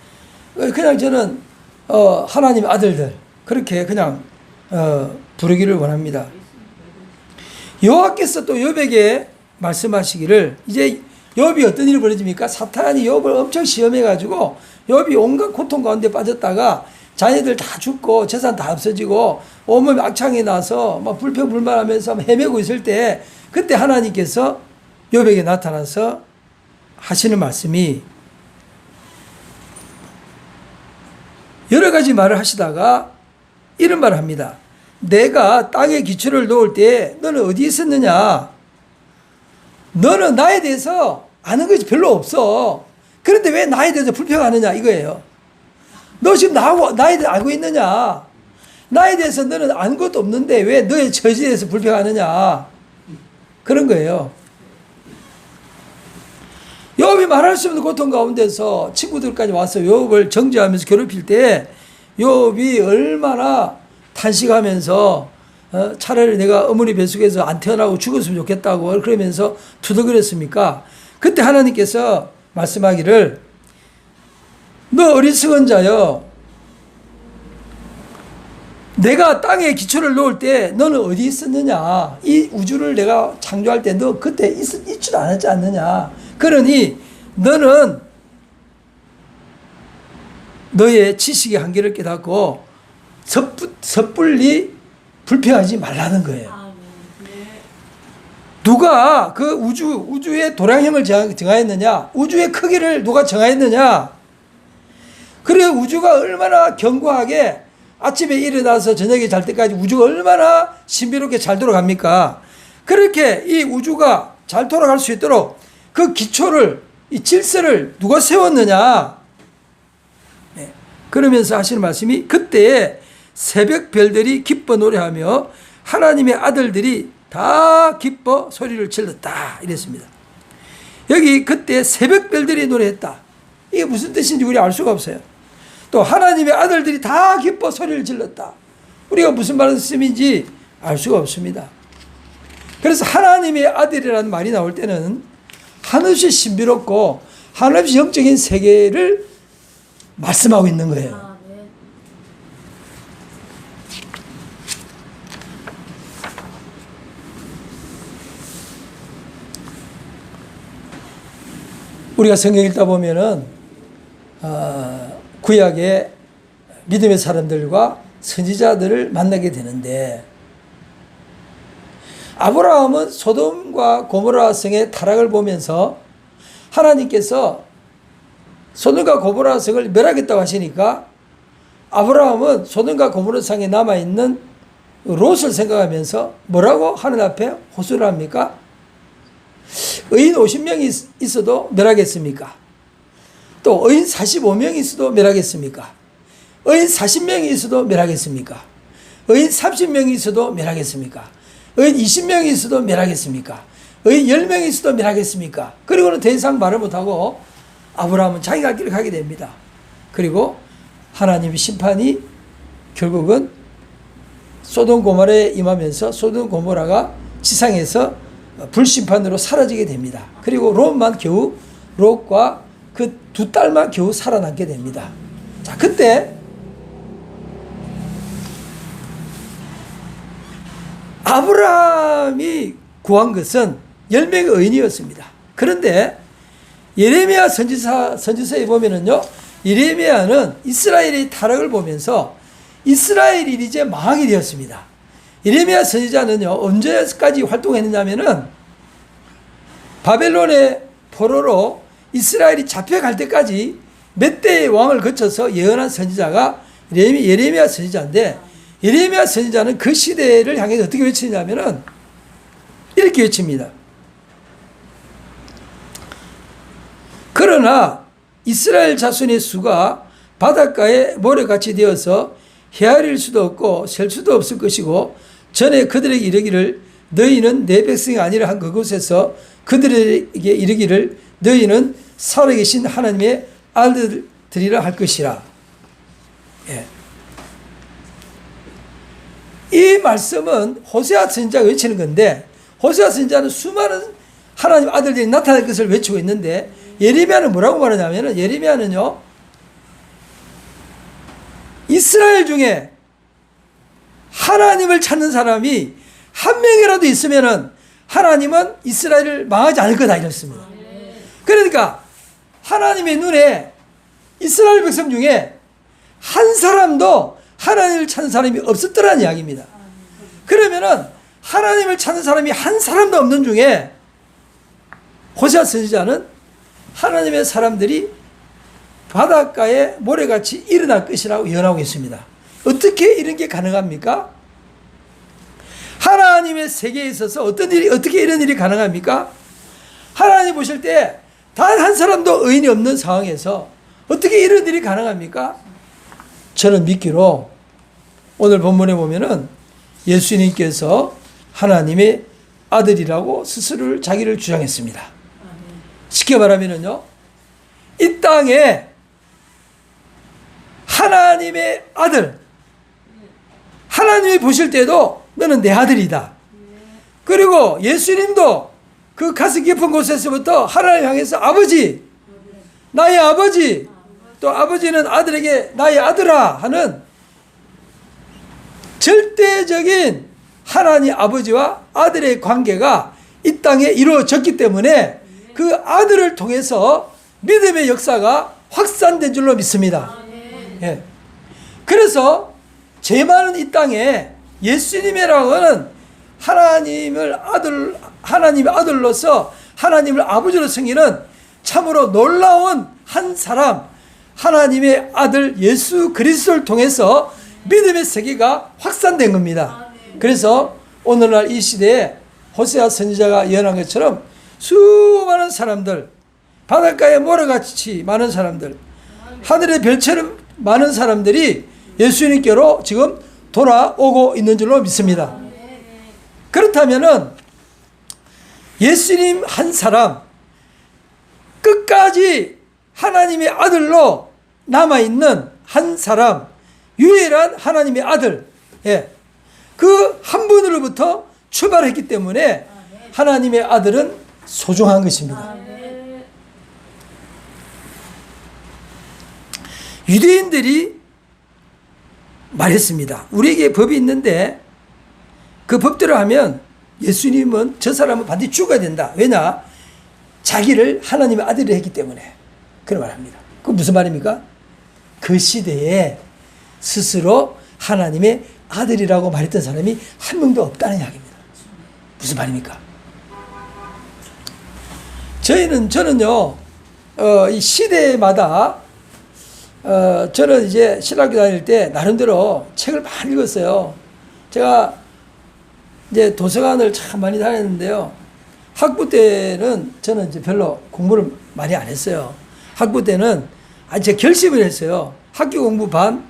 그냥 저는 하나님의 아들들 그렇게 그냥 부르기를 원합니다. 여호와께서 또 욥에게 말씀하시기를 이제 욥이 어떤 일이 벌어집니까? 사탄이 욥을 엄청 시험해가지고 욥이 온갖 고통 가운데 빠졌다가 자녀들 다 죽고 재산 다 없어지고 온몸에 악창이 나서 막 불평불만하면서 헤매고 있을 때 그때 하나님께서 욥에게 나타나서 하시는 말씀이 여러 가지 말을 하시다가 이런 말을 합니다. 내가 땅에 기초를 놓을 때 너는 어디 있었느냐? 너는 나에 대해서 아는 것이 별로 없어. 그런데 왜 나에 대해서 불평하느냐 이거예요. 너 지금 나에 대해서 알고 있느냐? 나에 대해서 너는 아는 것도 없는데 왜 너의 처지에 대해서 불평하느냐? 그런 거예요. 욥이 말할 수 없는 고통 가운데서 친구들까지 와서 욥을 정죄하면서 괴롭힐 때 욥이 얼마나 탄식하면서 차라리 내가 어머니 뱃속에서 안 태어나고 죽었으면 좋겠다고 그러면서 투덜거렸습니까? 그때 하나님께서 말씀하기를 너 어리석은 자여 내가 땅에 기초를 놓을 때 너는 어디 있었느냐? 이 우주를 내가 창조할 때 너 그때 있지도 않았지 않느냐? 그러니 너는 너의 지식의 한계를 깨닫고 섣불리 불평하지 말라는 거예요. 누가 그 우주의 도량형을 정하였느냐? 우주의 크기를 누가 정하였느냐? 그래 우주가 얼마나 견고하게 아침에 일어나서 저녁에 잘 때까지 우주가 얼마나 신비롭게 잘 돌아갑니까? 그렇게 이 우주가 잘 돌아갈 수 있도록 그 기초를, 이 질서를 누가 세웠느냐? 네. 그러면서 하시는 말씀이 그때에 새벽 별들이 기뻐 노래하며 하나님의 아들들이 다 기뻐 소리를 질렀다. 이랬습니다. 여기 그때 새벽 별들이 노래했다. 이게 무슨 뜻인지 우리 알 수가 없어요. 또 하나님의 아들들이 다 기뻐 소리를 질렀다. 우리가 무슨 말씀인지 알 수가 없습니다. 그래서 하나님의 아들이라는 말이 나올 때는 한없이 신비롭고 한없이 영적인 세계를 말씀하고 있는 거예요. 우리가 성경 읽다 보면은 구약의 믿음의 사람들과 선지자들을 만나게 되는데 아브라함은 소돔과 고모라 성의 타락을 보면서 하나님께서 소돔과 고모라 성을 멸하겠다고 하시니까 아브라함은 소돔과 고모라 성에 남아있는 롯을 생각하면서 뭐라고 하늘 앞에 호소를 합니까? 의인 50명이 있어도 멸하겠습니까? 또 의인 45명이 있어도 멸하겠습니까? 의인 40명이 있어도 멸하겠습니까? 의인 30명이 있어도 멸하겠습니까? 의인 20명이 있어도 멸하겠습니까? 의인 10명이 있어도 멸하겠습니까? 그리고는 더 이상 말을 못하고 아브라함은 자기 갈 길을 가게 됩니다. 그리고 하나님의 심판이 결국은 소돔 고모라에 임하면서 소돔 고모라가 지상에서 불심판으로 사라지게 됩니다. 그리고 롯과 그 두 딸만 겨우 살아남게 됩니다. 자, 그때 아브라함이 구한 것은 10명의 의인이었습니다. 그런데 예레미야 선지서에 보면은요, 예레미야는 이스라엘의 타락을 보면서 이스라엘이 이제 망하게 되었습니다. 예레미야 선지자는요, 언제까지 활동했느냐면은 바벨론의 포로로 이스라엘이 잡혀갈 때까지 몇 대의 왕을 거쳐서 예언한 선지자가 예레미야 선지자인데, 예레미야 선지자는 그 시대를 향해서 어떻게 외치냐면은 이렇게 외칩니다. 그러나 이스라엘 자손의 수가 바닷가에 모래같이 되어서 헤아릴 수도 없고 셀 수도 없을 것이고, 전에 그들에게 이르기를 너희는 내 백성이 아니라 한 그곳에서 그들에게 이르기를 너희는 살아계신 하나님의 아들들이라 할 것이라. 예. 이 말씀은 호세아 선지자가 외치는 건데, 호세아 선지자는 수많은 하나님 아들들이 나타날 것을 외치고 있는데, 예레미야는 뭐라고 말하냐면은, 예레미야는요, 이스라엘 중에 하나님을 찾는 사람이 한 명이라도 있으면은 하나님은 이스라엘을 망하지 않을 거다 이랬습니다. 그러니까 하나님의 눈에 이스라엘 백성 중에 한 사람도 하나님을 찾는 사람이 없었더라는 이야기입니다. 그러면은 하나님을 찾는 사람이 한 사람도 없는 중에 호세아 선지자는 하나님의 사람들이 바닷가에 모래같이 일어날 것이라고 예언하고 있습니다. 어떻게 이런 게 가능합니까? 하나님의 세계에 있어서 어떻게 이런 일이 가능합니까? 하나님 보실 때 단 한 사람도 의인이 없는 상황에서 어떻게 이런 일이 가능합니까? 저는 믿기로 오늘 본문에 보면은 예수님께서 하나님의 아들이라고 스스로 자기를 주장했습니다. 쉽게 말하면은요, 이 땅에 하나님의 아들, 하나님이 보실 때도 너는 내 아들이다. 그리고 예수님도 그 가슴 깊은 곳에서부터 하나님 향해서 아버지, 나의 아버지, 또 아버지는 아들에게 나의 아들아 하는 절대적인 하나님 아버지와 아들의 관계가 이 땅에 이루어졌기 때문에 그 아들을 통해서 믿음의 역사가 확산된 줄로 믿습니다. 예. 그래서 죄 많은 이 땅에 예수님이라고 하는 하나님의 아들로서 하나님을 아버지로 승기는 참으로 놀라운 한 사람, 하나님의 아들 예수 그리스도를 통해서 믿음의 세계가 확산된 겁니다. 그래서 오늘날 이 시대에 호세아 선지자가 예언한 것처럼 수많은 사람들, 바닷가에 모래같이 많은 사람들, 하늘의 별처럼 많은 사람들이 예수님께로 지금 돌아오고 있는 줄로 믿습니다. 그렇다면은 예수님 한 사람, 끝까지 하나님의 아들로 남아있는 한 사람, 유일한 하나님의 아들, 예, 그 한 분으로부터 출발했기 때문에 하나님의 아들은 소중한 것입니다. 유대인들이 말했습니다. 우리에게 법이 있는데 그 법대로 하면 예수님은 저 사람은 반드시 죽어야 된다. 왜냐? 자기를 하나님의 아들이 했기 때문에. 그런 말 합니다. 그 무슨 말입니까? 그 시대에 스스로 하나님의 아들이라고 말했던 사람이 한 명도 없다는 이야기입니다. 무슨 말입니까? 저는요, 이 시대마다, 저는 이제 신학교 다닐 때 나름대로 책을 많이 읽었어요. 제가 이제 도서관을 참 많이 다녔는데요. 학부 때는 저는 이제 별로 공부를 많이 안 했어요. 학부 때는 제가 결심을 했어요. 학교 공부 반,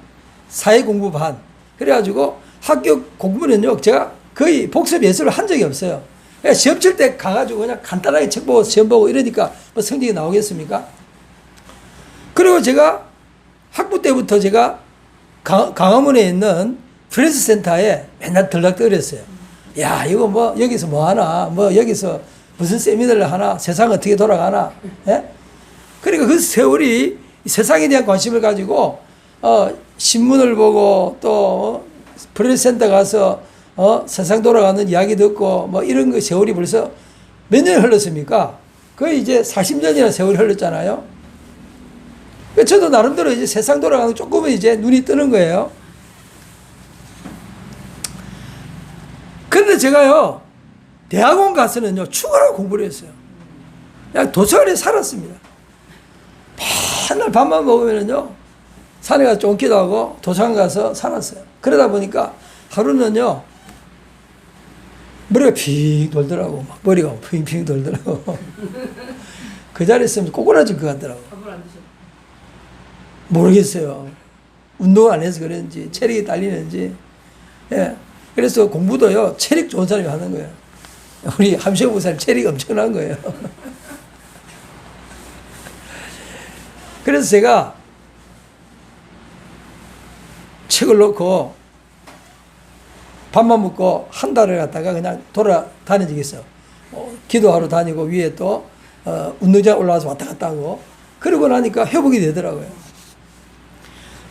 사회 공부 반. 그래가지고 학교 공부는요, 제가 거의 복습 예술을 한 적이 없어요. 그냥 시험 칠 때 가가지고 그냥 간단하게 책 보고 시험 보고 이러니까 뭐 성적이 나오겠습니까? 그리고 제가 학부 때부터 제가 강화문에 있는 프레스 센터에 맨날 들락거렸어요. 야, 이거 뭐 여기서 뭐 하나, 뭐 여기서 무슨 세미나를 하나, 세상 어떻게 돌아가나, 예? 그러니까 그 세월이 세상에 대한 관심을 가지고 신문을 보고 또 프레스 센터 가서 세상 돌아가는 이야기 듣고 뭐 이런 거 세월이 벌써 몇 년이 흘렀습니까? 거의 이제 40년이나 세월이 흘렀잖아요. 저도 나름대로 이제 세상 돌아가는 조금은 이제 눈이 뜨는 거예요. 근데 제가요, 대학원 가서는요, 죽어라 공부를 했어요. 그냥 도서관에 살았습니다. 맨날 밥만 먹으면은요, 산에 가서 쫓기도 하고 도서관 가서 살았어요. 그러다 보니까 하루는요, 머리가 핑 돌더라고. 막 머리가 핑핑 돌더라고. 그 자리에 있으면 꼬꾸라질 것 같더라고. 모르겠어요. 운동 안 해서 그런지, 체력이 딸리는지. 예. 그래서 공부도요, 체력 좋은 사람이 하는 거예요. 우리 함시호 목사님 체력이 엄청난 거예요. 그래서 제가 책을 놓고 밥만 먹고 한 달을 갖다가 그냥 돌아다닌 적이 있어요. 기도하러 다니고 위에 또 운동장 올라와서 왔다 갔다 하고 그러고 나니까 회복이 되더라고요.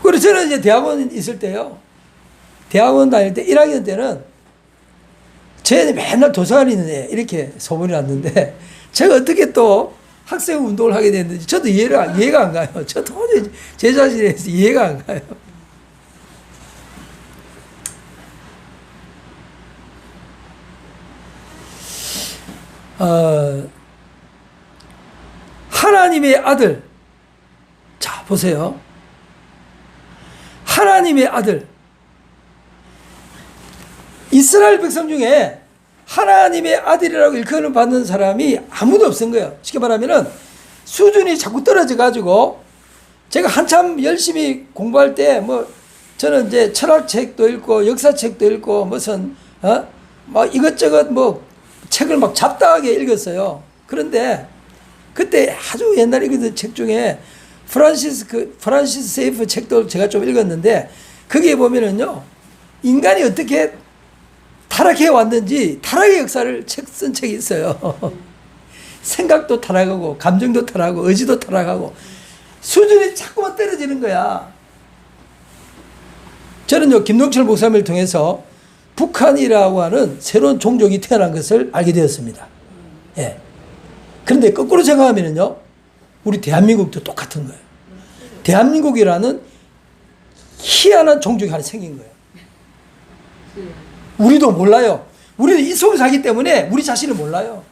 그래서 저는 이제 대학원 있을 때요. 대학원 다닐 때 1학년 때는 쟤는 맨날 도서관에 있는 애 이렇게 소문이 났는데 제가 어떻게 또 학생 운동을 하게 됐는지 저도 이해가 안 가요. 저 도저히 제 자신에 대해서 이해가 안 가요. 하나님의 아들. 자, 보세요. 하나님의 아들. 이스라엘 백성 중에 하나님의 아들이라고 일컬음 받는 사람이 아무도 없은 거예요. 쉽게 말하면은 수준이 자꾸 떨어져 가지고 제가 한참 열심히 공부할 때 뭐 저는 이제 철학책도 읽고 역사책도 읽고 무슨 막 이것저것 뭐 책을 막 잡다하게 읽었어요. 그런데 그때 아주 옛날에 읽었던 책 중에 프란시스 세이프 책도 제가 좀 읽었는데 거기에 보면은요 인간이 어떻게 타락해 왔는지 타락의 역사를 쓴 책이 있어요. 생각도 타락하고 감정도 타락하고 의지도 타락하고 수준이 자꾸만 떨어지는 거야. 저는요 김동철 목사님을 통해서 북한이라고 하는 새로운 종족이 태어난 것을 알게 되었습니다. 예. 그런데 거꾸로 생각하면은요 우리 대한민국도 똑같은 거예요. 대한민국이라는 희한한 종족이 하나 생긴 거예요. 우리도 몰라요. 우리는 이 속에 살기 때문에 우리 자신을 몰라요.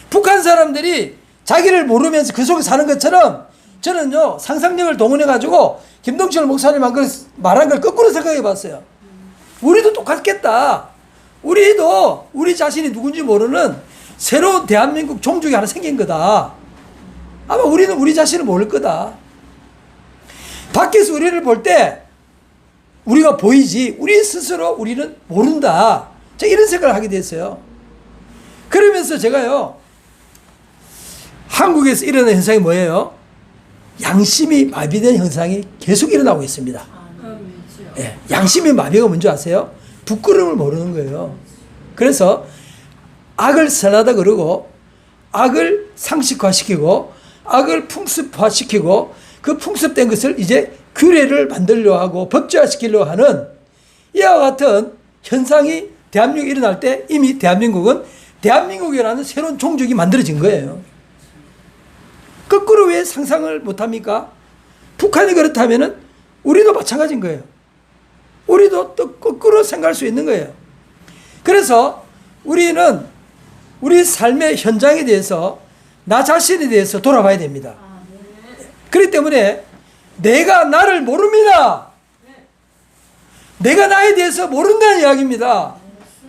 북한 사람들이 자기를 모르면서 그 속에 사는 것처럼 저는요 상상력을 동원해가지고 김동철 목사님 말한 걸 거꾸로 생각해 봤어요. 우리도 똑같겠다. 우리도 우리 자신이 누군지 모르는 새로운 대한민국 종족이 하나 생긴 거다. 아마 우리는 우리 자신을 모를 거다. 밖에서 우리를 볼 때 우리가 보이지 우리 스스로 우리는 모른다. 제가 이런 생각을 하게 됐어요. 그러면서 제가요 한국에서 일어나는 현상이 뭐예요? 양심이 마비된 현상이 계속 일어나고 있습니다. 예, 양심의 마비가 뭔지 아세요? 부끄러움을 모르는 거예요. 그래서 악을 선하다 그러고 악을 상식화시키고 악을 풍습화시키고 그 풍습된 것을 이제 규례를 만들려 하고 법제화시키려 하는 이와 같은 현상이 대한민국에 일어날 때 이미 대한민국은 대한민국이라는 새로운 종족이 만들어진 거예요. 거꾸로 왜 상상을 못합니까? 북한이 그렇다면 우리도 마찬가지인 거예요. 우리도 또 거꾸로 생각할 수 있는 거예요. 그래서 우리는 우리 삶의 현장에 대해서 나 자신에 대해서 돌아봐야 됩니다. 그렇기 때문에 내가 나를 모릅니다. 내가 나에 대해서 모른다는 이야기입니다.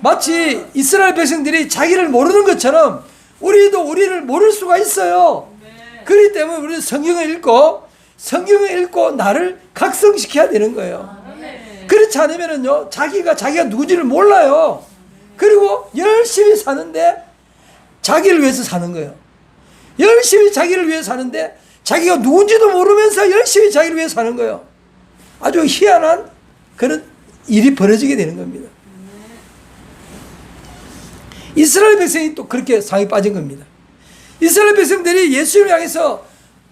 마치 이스라엘 백성들이 자기를 모르는 것처럼 우리도 우리를 모를 수가 있어요. 그렇기 때문에 우리는 성경을 읽고 나를 각성시켜야 되는 거예요. 그렇지 않으면은요, 자기가 누군지를 몰라요. 그리고 열심히 사는데 자기를 위해서 사는 거예요. 열심히 자기를 위해 사는데 자기가 누군지도 모르면서 열심히 자기를 위해 사는 거예요. 아주 희한한 그런 일이 벌어지게 되는 겁니다. 이스라엘 백성이 또 그렇게 상이 빠진 겁니다. 이스라엘 백성들이 예수를 향해서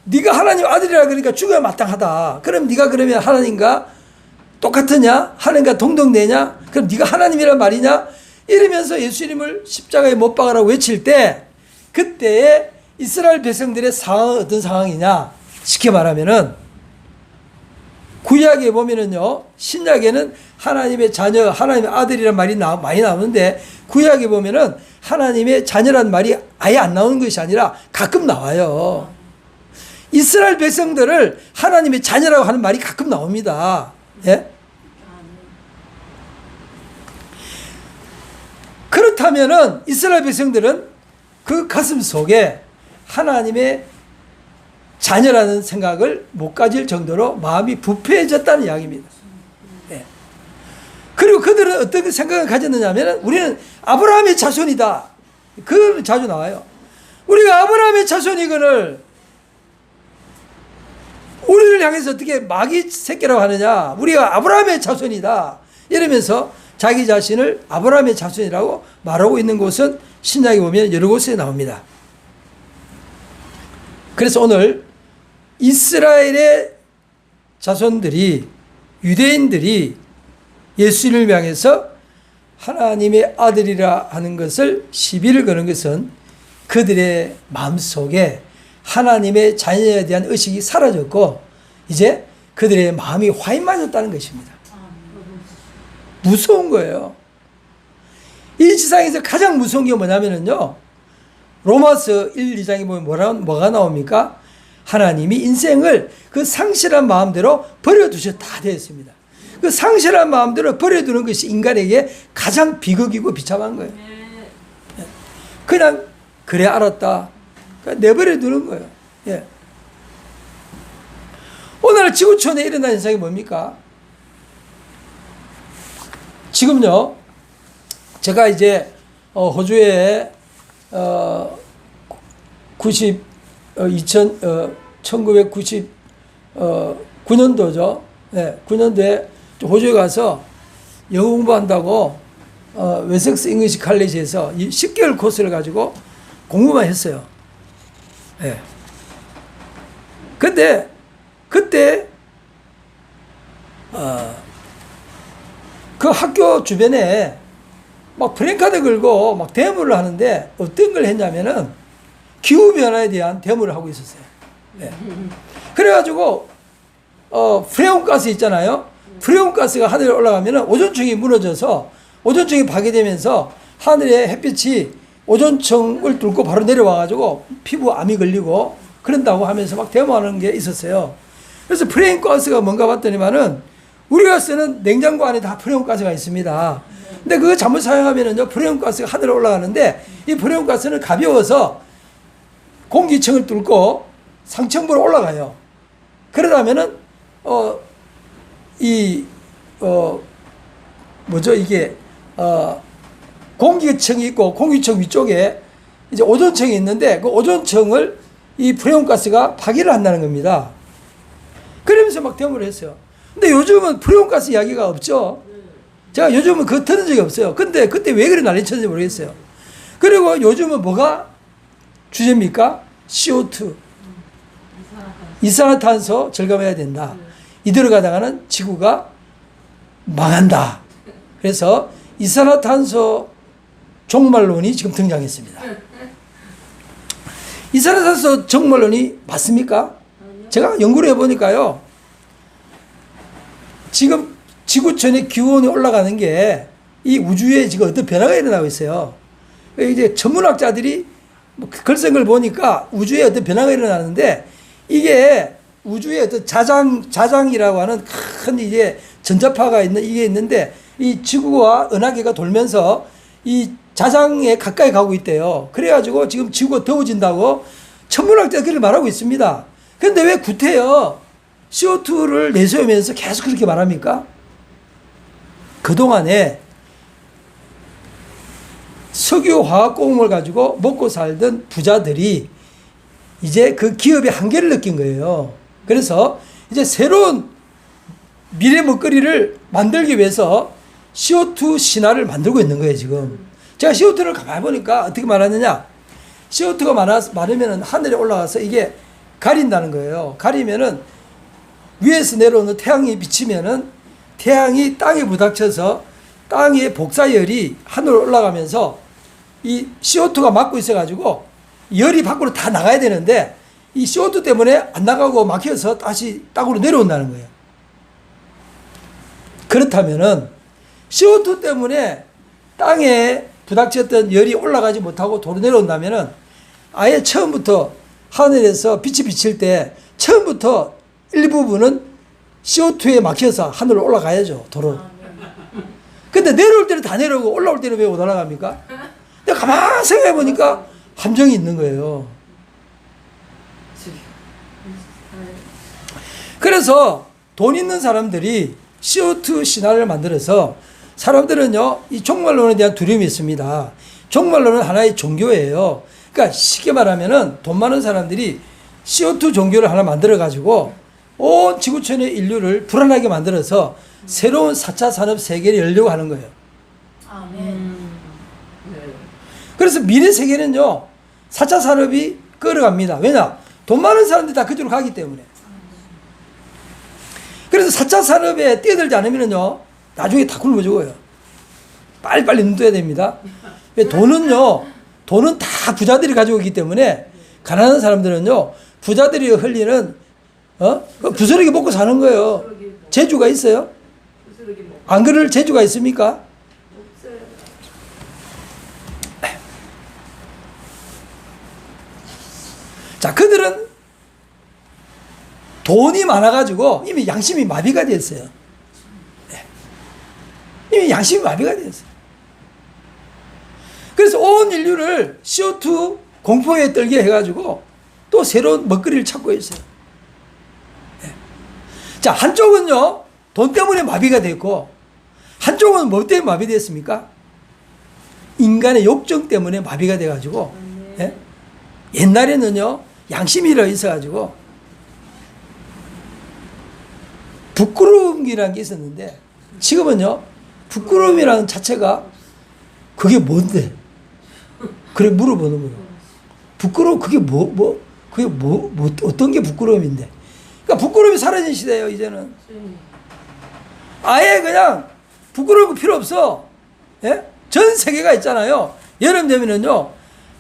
네가 하나님 아들이라 그러니까 죽어야 마땅하다. 그럼 네가 그러면 하나님과 똑같으냐? 하나님과 동등되냐? 그럼 네가 하나님이란 말이냐? 이러면서 예수님을 십자가에 못 박으라고 외칠 때 그때에 이스라엘 백성들의 상황은 어떤 상황이냐? 쉽게 말하면은 구약에 보면은요, 신약에는 하나님의 자녀, 하나님의 아들이란 말이 많이 나오는데 구약에 보면은 하나님의 자녀란 말이 아예 안 나오는 것이 아니라 가끔 나와요. 이스라엘 백성들을 하나님의 자녀라고 하는 말이 가끔 나옵니다. 예? 그렇다면은 이스라엘 백성들은 그 가슴 속에 하나님의 자녀라는 생각을 못 가질 정도로 마음이 부패해졌다는 이야기입니다. 예. 그리고 그들은 어떤 생각을 가졌느냐 하면 우리는 아브라함의 자손이다. 그건 자주 나와요. 우리가 아브라함의 자손이거늘 우리를 향해서 어떻게 마귀 새끼라고 하느냐. 우리가 아브라함의 자손이다. 이러면서 자기 자신을 아브라함의 자손이라고 말하고 있는 곳은 신약에 보면 여러 곳에 나옵니다. 그래서 오늘 이스라엘의 자손들이, 유대인들이 예수님을 향해서 하나님의 아들이라 하는 것을 시비를 거는 것은 그들의 마음속에 하나님의 자녀에 대한 의식이 사라졌고 이제 그들의 마음이 화인맞았다는 것입니다. 무서운 거예요. 이 지상에서 가장 무서운 게 뭐냐면요, 로마서 1, 2장에 보면 뭐가 나옵니까? 하나님이 인생을 그 상실한 마음대로 버려두셨다 되어 있습니다. 그 상실한 마음대로 버려두는 것이 인간에게 가장 비극이고 비참한 거예요. 그냥 그래 알았다. 그냥 내버려두는 거예요. 예. 오늘 지구촌에 일어난 현상이 뭡니까? 지금요, 제가 이제 호주에 1999년도죠. 네, 9년도에 호주에 가서 영어 공부한다고 웨섹스 잉글리시 칼리지에서 10개월 코스를 가지고 공부만 했어요. 네. 근데 그때 그 학교 주변에 막 프랭카드 걸고 막 데모를 하는데 어떤 걸 했냐면은 기후변화에 대한 데모를 하고 있었어요. 네. 그래가지고 프레온 가스 있잖아요. 프레온 가스가 하늘에 올라가면은 오존층이 무너져서 오존층이 파괴되면서 하늘에 햇빛이 오존층을 뚫고 바로 내려와가지고 피부암이 걸리고 그런다고 하면서 막 데모하는 게 있었어요. 그래서 프레온 가스가 뭔가 봤더니만은 우리가 쓰는 냉장고 안에 다 프레온 가스가 있습니다. 근데 그거 잘못 사용하면은요, 프레온 가스가 하늘에 올라가는데 이 프레온 가스는 가벼워서 공기층을 뚫고 상층부로 올라가요. 그러다면은 공기층이 있고 공기층 위쪽에 이제 오존층이 있는데 그 오존층을 이 프레온 가스가 파괴를 한다는 겁니다. 그러면서 막 데모를 했어요. 근데 요즘은 프레온 가스 이야기가 없죠. 제가 요즘은 그거 들은 적이 없어요. 근데 그때 왜 그래 난리쳤는지 모르겠어요. 그리고 요즘은 뭐가 주제입니까? CO2. 이산화탄소 절감해야 된다. 이대로 가다가는 지구가 망한다. 그래서 이산화탄소 종말론이 지금 등장했습니다. 이산화탄소 종말론이 맞습니까? 제가 연구를 해보니까요, 지금 지구촌의 기온이 올라가는 게 이 우주에 지금 어떤 변화가 일어나고 있어요. 이제 천문학자들이 글쓴 걸 보니까 우주에 어떤 변화가 일어나는데 이게 우주에 어떤 자장이라고 하는 큰 이제 전자파가 이게 있는데 이 지구와 은하계가 돌면서 이 자장에 가까이 가고 있대요. 그래가지고 지금 지구가 더워진다고 천문학자들이 말하고 있습니다. 그런데 왜 구태여 CO2를 내세우면서 계속 그렇게 말합니까? 그동안에 석유화학공업을 가지고 먹고 살던 부자들이 이제 그 기업의 한계를 느낀 거예요. 그래서 이제 새로운 미래 먹거리를 만들기 위해서 CO2 신화를 만들고 있는 거예요, 지금. 제가 CO2를 가만히 보니까 어떻게 말하느냐. CO2가 많으면 하늘에 올라가서 이게 가린다는 거예요. 가리면은 위에서 내려오는 태양이 비치면은 태양이 땅에 부닥쳐서 땅의 복사열이 하늘로 올라가면서 이 CO2가 막고 있어가지고 열이 밖으로 다 나가야 되는데 이 CO2 때문에 안 나가고 막혀서 다시 땅으로 내려온다는 거예요. 그렇다면은 CO2 때문에 땅에 부닥쳤던 열이 올라가지 못하고 도로 내려온다면은 아예 처음부터 하늘에서 빛이 비칠 때 처음부터 일부분은 CO2에 막혀서 하늘로 올라가야죠, 도로. 근데 내려올 때는 다 내려오고 올라올 때는 왜 못 올라갑니까? 근데 가만히 생각해 보니까 함정이 있는 거예요. 그래서 돈 있는 사람들이 CO2 신화를 만들어서 사람들은요, 이 종말론에 대한 두려움이 있습니다. 종말론은 하나의 종교예요. 그러니까 쉽게 말하면은 돈 많은 사람들이 CO2 종교를 하나 만들어가지고 온 지구촌의 인류를 불안하게 만들어서 새로운 4차 산업 세계를 열려고 하는 거예요. 아멘. 그래서 미래 세계는요, 4차 산업이 끌어갑니다. 왜냐? 돈 많은 사람들이 다 그쪽으로 가기 때문에. 그래서 4차 산업에 뛰어들지 않으면요, 나중에 다 굶어 죽어요. 빨리빨리 눈 떠야 됩니다. 왜 돈은 다 부자들이 가지고 있기 때문에 가난한 사람들은요, 부자들이 흘리는, 그 부스러기 먹고 사는 거예요. 재주가 있어요? 안 그럴 재주가 있습니까? 자, 그들은 돈이 많아가지고 이미 양심이 마비가 됐어요. 이미 양심이 마비가 됐어요. 그래서 온 인류를 CO2 공포에 떨게 해가지고 또 새로운 먹거리를 찾고 있어요. 자, 한쪽은요, 돈 때문에 마비가 됐고, 한쪽은 뭐 때문에 마비됐습니까? 인간의 욕정 때문에 마비가 돼가지고, 예? 옛날에는요, 양심이 있어가지고, 부끄러움이라는 게 있었는데, 지금은요, 부끄러움이라는 자체가 그게 뭔데? 그래 물어보는 거예요. 부끄러움, 그게 어떤 게 부끄러움인데? 그러니까 부끄러움이 사라진 시대예요, 이제는. 아예 그냥 부끄러운 거 필요 없어. 예? 전 세계가 있잖아요. 여름 되면은요,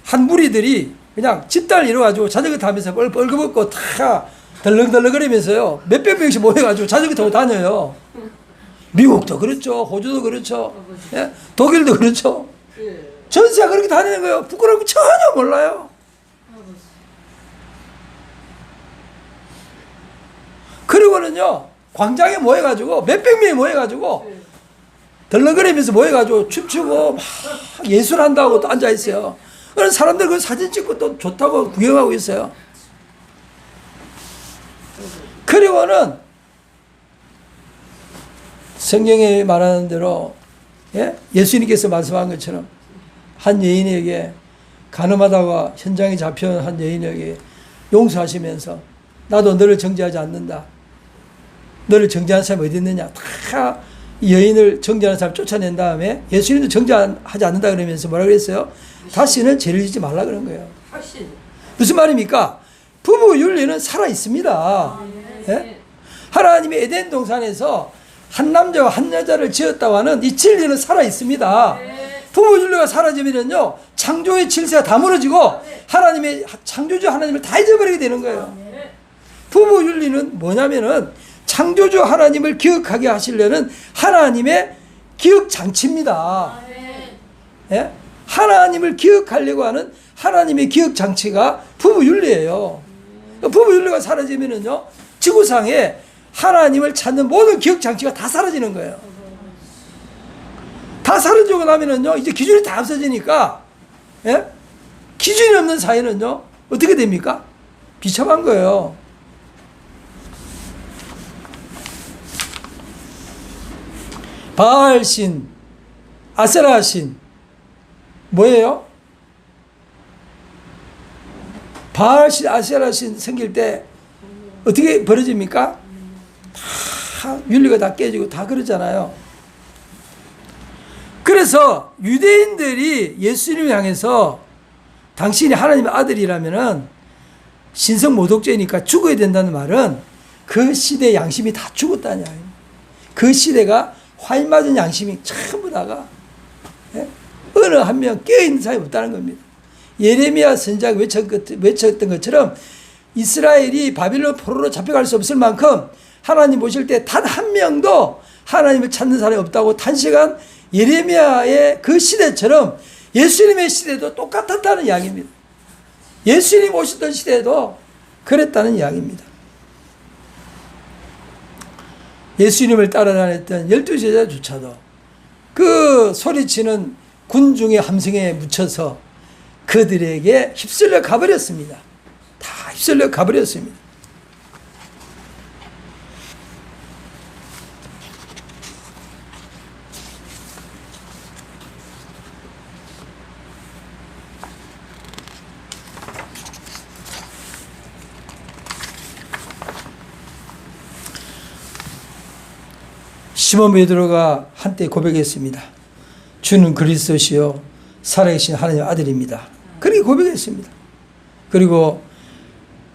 한 무리들이 그냥 집단을 이뤄가지고 자전거 타면서 뻘뻘벗고 다 덜렁덜렁거리면서요, 몇백 명씩 모여가지고 자전거 타고 다녀요. 미국도 그렇죠. 호주도 그렇죠. 예? 독일도 그렇죠. 전세가 그렇게 다니는 거예요. 부끄러운 거 전혀 몰라요. 그리고는요, 광장에 모여가지고, 몇백 명이 모여가지고, 덜렁거리면서 모여가지고, 춤추고, 막 예술한다고 또 앉아있어요. 그런 사람들 그 사진 찍고 또 좋다고 구경하고 있어요. 그리고는, 성경에 말하는 대로, 예? 예수님께서 말씀한 것처럼, 한 여인에게, 가늠하다가 현장에 잡혀온 한 여인에게 용서하시면서, 나도 너를 정죄하지 않는다. 너를 정죄하는 사람이 어디 있느냐. 다 여인을 정죄하는 사람 쫓아낸 다음에 예수님도 정죄하지 않는다 그러면서 뭐라 그랬어요? 다시는 죄를 짓지 말라 그런 거예요. 무슨 말입니까? 부부 윤리는 살아 있습니다. 예? 하나님이 에덴 동산에서 한 남자와 한 여자를 지었다고 하는 이 진리는 살아 있습니다. 부부 윤리가 사라지면요, 창조의 질서가 다 무너지고 하나님의 창조주 하나님을 다 잊어버리게 되는 거예요. 부부 윤리는 뭐냐면은 창조주 하나님을 기억하게 하시려는 하나님의 기억 장치입니다. 예? 하나님을 기억하려고 하는 하나님의 기억 장치가 부부 윤리예요. 부부 윤리가 사라지면은요, 지구상에 하나님을 찾는 모든 기억 장치가 다 사라지는 거예요. 다 사라지고 나면은요, 이제 기준이 다 없어지니까, 예? 기준이 없는 사회는요, 어떻게 됩니까? 비참한 거예요. 바알신, 아세라신 뭐예요? 바알신, 아세라신 생길 때 어떻게 벌어집니까? 다 윤리가 다 깨지고 다 그러잖아요. 그래서 유대인들이 예수님을 향해서 당신이 하나님의 아들이라면은 신성 모독죄니까 죽어야 된다는 말은 그 시대의 양심이 다 죽었다냐. 그 시대가 화인 맞은 양심이 전부 다가 어느 한 명 깨어있는 사람이 없다는 겁니다. 예레미야 선지자가 외쳤던 것처럼 이스라엘이 바빌론 포로로 잡혀갈 수 없을 만큼 하나님 오실 때 단 한 명도 하나님을 찾는 사람이 없다고 탄식한 예레미야의 그 시대처럼 예수님의 시대도 똑같았다는 이야기입니다. 예수님 오시던 시대도 그랬다는 이야기입니다. 예수님을 따라다녔던 12제자조차도 그 소리치는 군중의 함성에 묻혀서 그들에게 휩쓸려 가버렸습니다. 다 휩쓸려 가버렸습니다. 시몬 베드로가 한때 고백했습니다. 주는 그리스도시요 살아계신 하나님의 아들입니다. 그렇게 고백했습니다. 그리고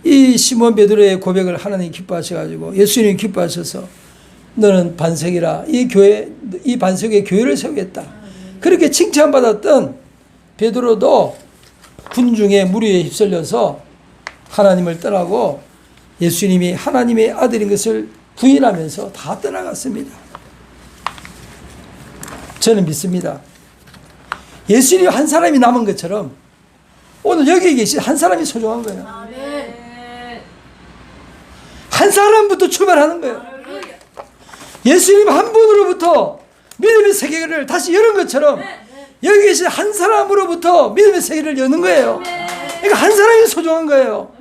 이 시몬 베드로의 고백을 하나님이 기뻐하셔가지고 예수님이 기뻐하셔서 너는 반석이라 이 반석에 교회를 세우겠다. 그렇게 칭찬받았던 베드로도 군중의 무리에 휩쓸려서 하나님을 떠나고 예수님이 하나님의 아들인 것을 부인하면서 다 떠나갔습니다. 저는 믿습니다. 예수님이 한 사람이 남은 것처럼 오늘 여기 계신 한 사람이 소중한 거예요. 한 사람부터 출발하는 거예요. 예수님 한 분으로부터 믿음의 세계를 다시 여는 것처럼 여기 계신 한 사람으로부터 믿음의 세계를 여는 거예요. 그러니까 한 사람이 소중한 거예요.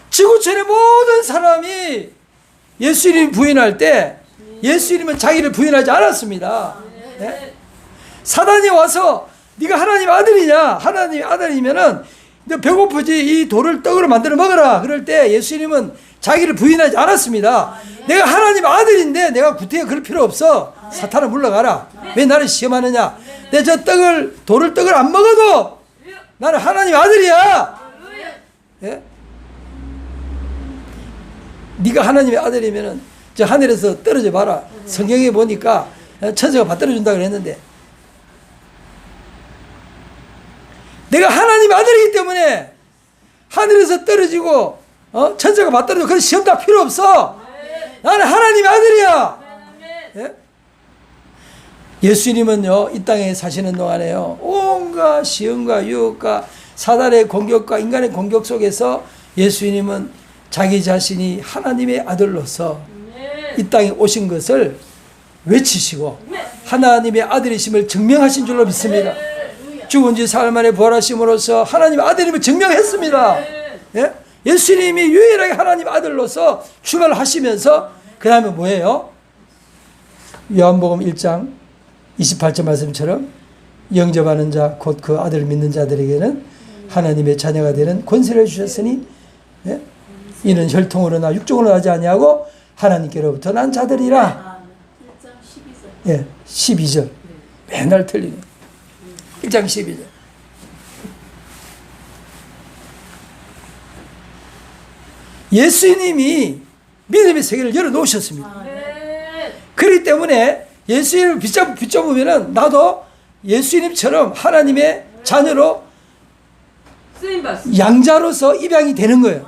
지구촌의 모든 사람이 예수님 부인할 때 예수님은 자기를 부인하지 않았습니다. 네? 사단이 와서 네가 하나님 아들이냐? 하나님 아들이면은 너 배고프지? 이 돌을 떡으로 만들어 먹어라. 그럴 때 예수님은 자기를 부인하지 않았습니다. 내가 하나님 아들인데 내가 구태여 그럴 필요 없어. 사탄아 물러가라. 왜 나를 시험하느냐? 내 저 떡을 안 먹어도 나는 하나님 아들이야. 예? 네가 하나님의 아들이면은 저 하늘에서 떨어져 봐라. 성경에 보니까 천사가 받들어준다 그랬는데 내가 하나님의 아들이기 때문에 하늘에서 떨어지고 천사가 받들어줘. 그런 시험 다 필요 없어. 나는 하나님의 아들이야. 예? 예수님은요 이 땅에 사시는 동안에요 온갖 시험과 유혹과 사단의 공격과 인간의 공격 속에서 예수님은 자기 자신이 하나님의 아들로서 이 땅에 오신 것을 외치시고 하나님의 아들이심을 증명하신 줄로 믿습니다. 죽은 지 사흘 만에 부활하심으로써 하나님의 아들임을 증명했습니다. 예? 예수님이 유일하게 하나님의 아들로서 출발하시면서 그 다음에 뭐예요? 요한복음 1장 28절 말씀처럼 영접하는 자 곧 그 아들을 믿는 자들에게는 하나님의 자녀가 되는 권세를 주셨으니 예? 이는 혈통으로나 육종으로 하지 아니하고 하나님께로부터 난 자들이라. 1장 12절. 예, 12절. 맨날 틀리네. 1장 12절. 예수님이 믿음의 세계를 열어놓으셨습니다. 그렇기 때문에 예수님을 붙잡으면 나도 예수님처럼 하나님의 자녀로 양자로서 입양이 되는 거예요.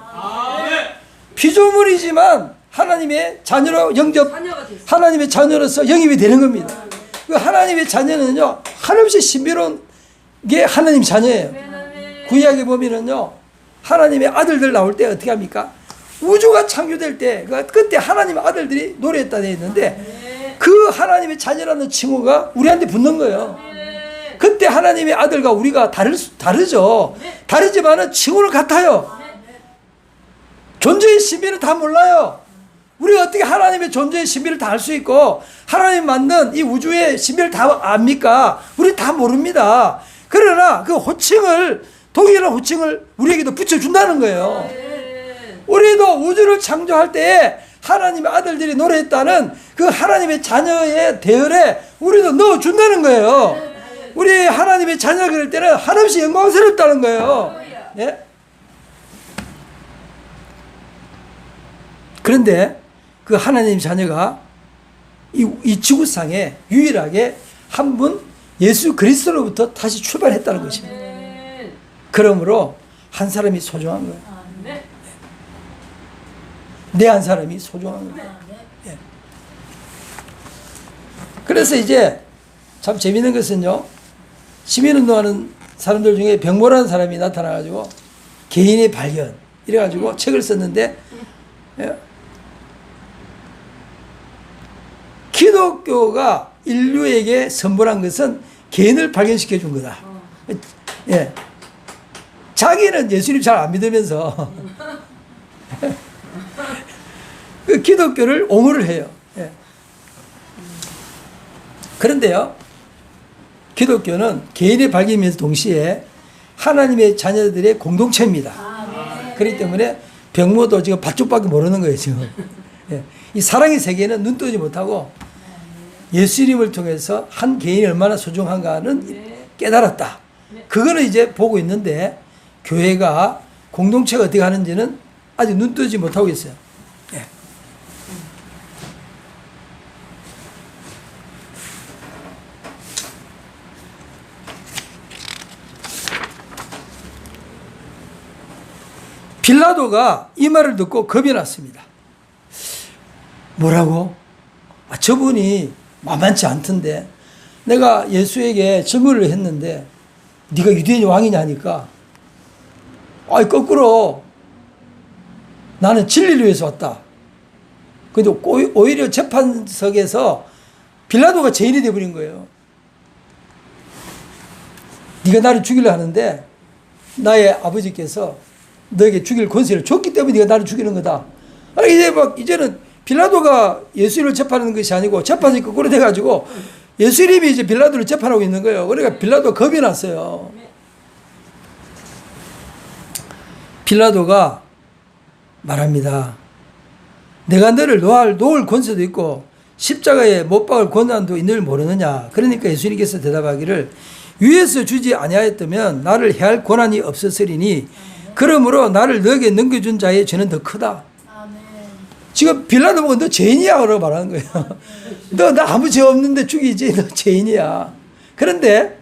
피조물이지만 하나님의 자녀로 하나님의 자녀로서 영입이 되는 겁니다. 그 하나님의 자녀는요 한없이 신비로운 게 하나님 자녀예요. 구약에 보면은요 하나님의 아들들 나올 때 어떻게 합니까? 우주가 창조될 때 그때 하나님의 아들들이 노래했다 되어 있는데 그 하나님의 자녀라는 칭호가 우리한테 붙는 거예요. 그때 하나님의 아들과 우리가 다르죠. 다르지만은 칭호는 같아요. 존재의 신비는 다 몰라요. 우리가 어떻게 하나님의 존재의 신비를 다 알 수 있고 하나님 만든 이 우주의 신비를 다 압니까? 우리 다 모릅니다. 그러나 그 호칭을, 동일한 호칭을 우리에게도 붙여준다는 거예요. 우리도 우주를 창조할 때에 하나님의 아들들이 노래했다는 그 하나님의 자녀의 대열에 우리도 넣어준다는 거예요. 우리 하나님의 자녀가 그럴 때는 한없이 영광스럽다는 거예요. 예? 그런데 그 하나님 자녀가 이 지구상에 유일하게 한 분 예수 그리스도로부터 다시 출발했다는 것입니다. 그러므로 한 사람이 소중한 거예요. 내 한 사람이 소중한 거예요. 예. 그래서 이제 참 재밌는 것은요, 시민운동하는 사람들 중에 병모라는 사람이 나타나가지고 개인의 발견 이래가지고 책을 썼는데, 예. 기독교가 인류에게 선물한 것은 개인을 발견시켜 준 거다. 예. 자기는 예수님 잘 안 믿으면서 그 기독교를 옹호를 해요. 예. 그런데요, 기독교는 개인의 발견이면서 동시에 하나님의 자녀들의 공동체입니다. 그렇기 때문에 병모도 지금 밭쪽밖에 모르는 거예요, 지금. 예. 이 사랑의 세계는 눈 뜨지 못하고 예수님을 통해서 한 개인이 얼마나 소중한가는 깨달았다. 그거는 이제 보고 있는데 교회가 공동체가 어떻게 하는지는 아직 눈 뜨지 못하고 있어요. 예. 빌라도가 이 말을 듣고 겁이 났습니다. 뭐라고? 저분이 만만치 않던데 내가 예수에게 증언을 했는데 네가 유대인의 왕이냐 하니까 거꾸로 나는 진리를 위해서 왔다. 근데 오히려 재판석에서 빌라도가 죄인이 되어버린 거예요. 네가 나를 죽이려 하는데 나의 아버지께서 너에게 죽일 권세를 줬기 때문에 네가 나를 죽이는 거다. 이제는 빌라도가 예수님을 재판하는 것이 아니고 재판이 거꾸로 돼가지고 예수님이 이제 빌라도를 재판하고 있는 거예요. 그러니까 빌라도가 겁이 났어요. 빌라도가 말합니다. 내가 너를 놓을 권세도 있고 십자가에 못 박을 권한도 있는 줄 모르느냐. 그러니까 예수님께서 대답하기를 위에서 주지 아니하였다면 나를 해할 권한이 없었으리니 그러므로 나를 너에게 넘겨준 자의 죄는 더 크다. 지금 빌라도 보고 너 죄인이야 라고 말하는 거예요. 너 나 아무 죄 없는데 죽이지. 너 죄인이야. 그런데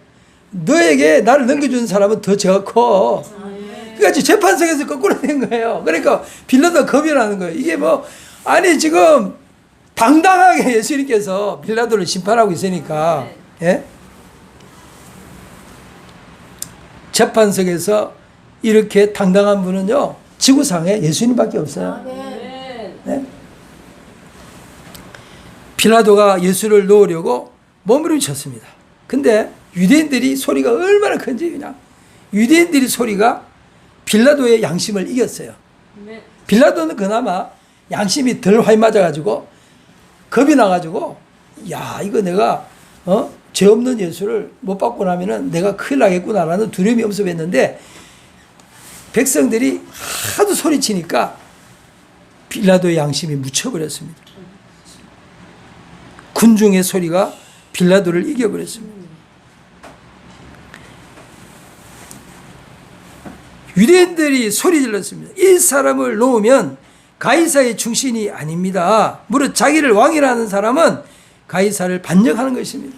너에게 나를 넘겨준 사람은 더 죄가 커. 그러니까 재판석에서 거꾸로 된 거예요. 그러니까 빌라도가 겁이 나는 거예요. 이게 아니 지금 당당하게 예수님께서 빌라도를 심판하고 있으니까, 예? 재판석에서 이렇게 당당한 분은요, 지구상에 예수님밖에 없어요. 네? 빌라도가 예수를 놓으려고 몸부림쳤습니다. 근데 유대인들이 소리가 얼마나 큰지 그냥 유대인들이 소리가 빌라도의 양심을 이겼어요. 빌라도는 그나마 양심이 덜 화이 맞아가지고 겁이 나가지고 야 이거 내가 죄 없는 예수를 못 받고 나면은 내가 큰일 나겠구나라는 두려움이 엄습했는데 백성들이 하도 소리치니까 빌라도의 양심이 묻혀버렸습니다. 군중의 소리가 빌라도를 이겨버렸습니다. 유대인들이 소리 질렀습니다. 이 사람을 놓으면 가이사의 충신이 아닙니다. 무릇 자기를 왕이라는 사람은 가이사를 반역하는 것입니다.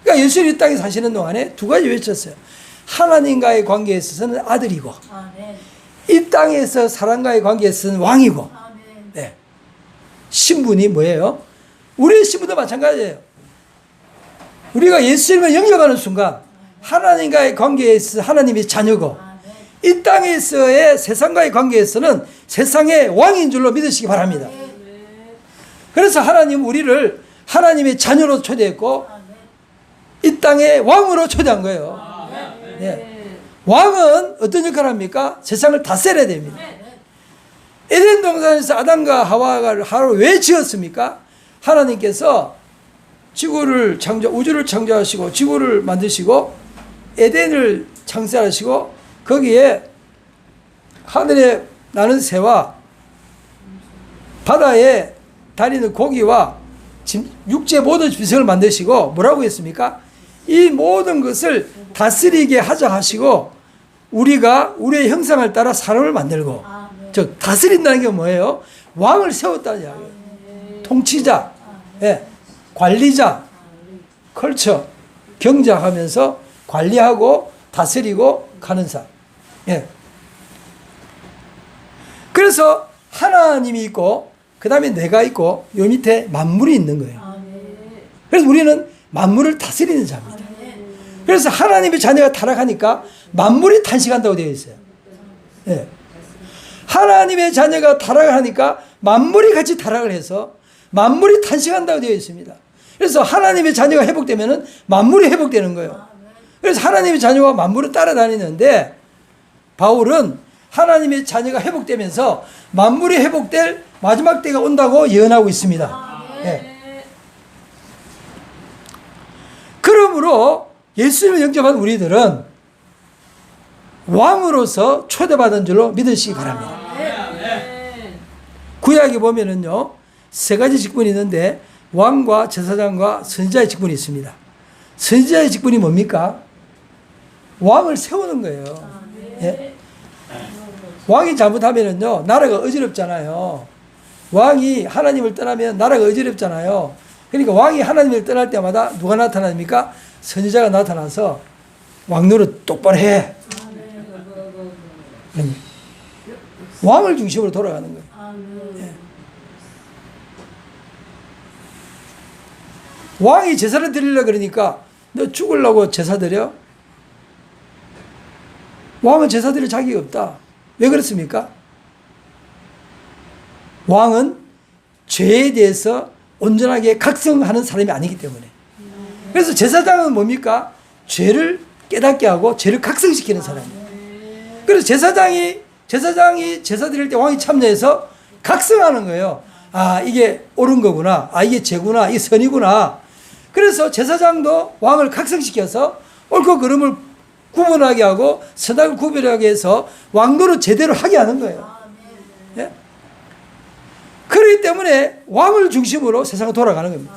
그러니까 예수님이 이 땅에 사시는 동안에 두 가지 외쳤어요. 하나님과의 관계에 있어서는 아들이고 이 땅에서 사람과의 관계에 있어서는 왕이고 네. 신분이 뭐예요? 우리의 신분도 마찬가지예요. 우리가 예수님을 영접하는 순간 하나님과의 관계에 있어 하나님의 자녀고 이 땅에서의 세상과의 관계에서는 세상의 왕인 줄로 믿으시기 바랍니다. 그래서 하나님 우리를 하나님의 자녀로 초대했고 이 땅의 왕으로 초대한 거예요. 네. 왕은 어떤 역할을 합니까? 세상을 다스려야 됩니다. 에덴 동산에서 아담과 하와를 왜 지었습니까? 하나님께서 우주를 창조하시고 지구를 만드시고 에덴을 창설하시고 거기에 하늘에 나는 새와 바다에 다니는 고기와 육지의 모든 짐승을 만드시고 뭐라고 했습니까? 이 모든 것을 다스리게 하자 하시고 우리가 우리의 형상을 따라 사람을 만들고 즉 다스린다는 게 뭐예요? 왕을 세웠다는 이야기예요. 통치자, 관리자, 컬처, 경작하면서 관리하고 다스리고 가는 사람. 그래서 하나님이 있고 그 다음에 내가 있고 요 밑에 만물이 있는 거예요. 그래서 우리는 만물을 다스리는 자입니다. 그래서 하나님의 자녀가 타락하니까 만물이 탄식한다고 되어 있어요. 하나님의 자녀가 타락을 하니까 만물이 같이 타락을 해서 만물이 탄식한다고 되어 있습니다. 그래서 하나님의 자녀가 회복되면 만물이 회복되는 거예요. 그래서 하나님의 자녀와 만물을 따라다니는데 바울은 하나님의 자녀가 회복되면서 만물이 회복될 마지막 때가 온다고 예언하고 있습니다. 그러므로 예수님을 영접한 우리들은 왕으로서 초대받은 줄로 믿으시기 바랍니다. 구약에 보면은요, 세 가지 직분이 있는데 왕과 제사장과 선지자의 직분이 있습니다. 선지자의 직분이 뭡니까? 왕을 세우는 거예요. 왕이 잘못하면은요, 나라가 어지럽잖아요. 왕이 하나님을 떠나면 나라가 어지럽잖아요. 그러니까 왕이 하나님을 떠날 때마다 누가 나타납니까? 선지자가 나타나서 왕노릇 똑바로 해. 왕을 중심으로 돌아가는 거예요. 왕이 제사를 드리려고 그러니까 너 죽으려고 제사 드려? 왕은 제사 드릴 자격이 없다. 왜 그렇습니까? 왕은 죄에 대해서 온전하게 각성하는 사람이 아니기 때문에. 그래서 제사장은 뭡니까? 죄를 깨닫게 하고 죄를 각성시키는 사람이에요. 그래서 제사장이 제사 드릴 때 왕이 참여해서 각성하는 거예요. 아, 이게 옳은 거구나. 아, 이게 죄구나. 이게 선이구나. 그래서 제사장도 왕을 각성시켜서 옳고 그름을 구분하게 하고 선악을 구별하게 해서 왕도를 제대로 하게 하는 거예요. 예? 그렇기 때문에 왕을 중심으로 세상은 돌아가는 겁니다.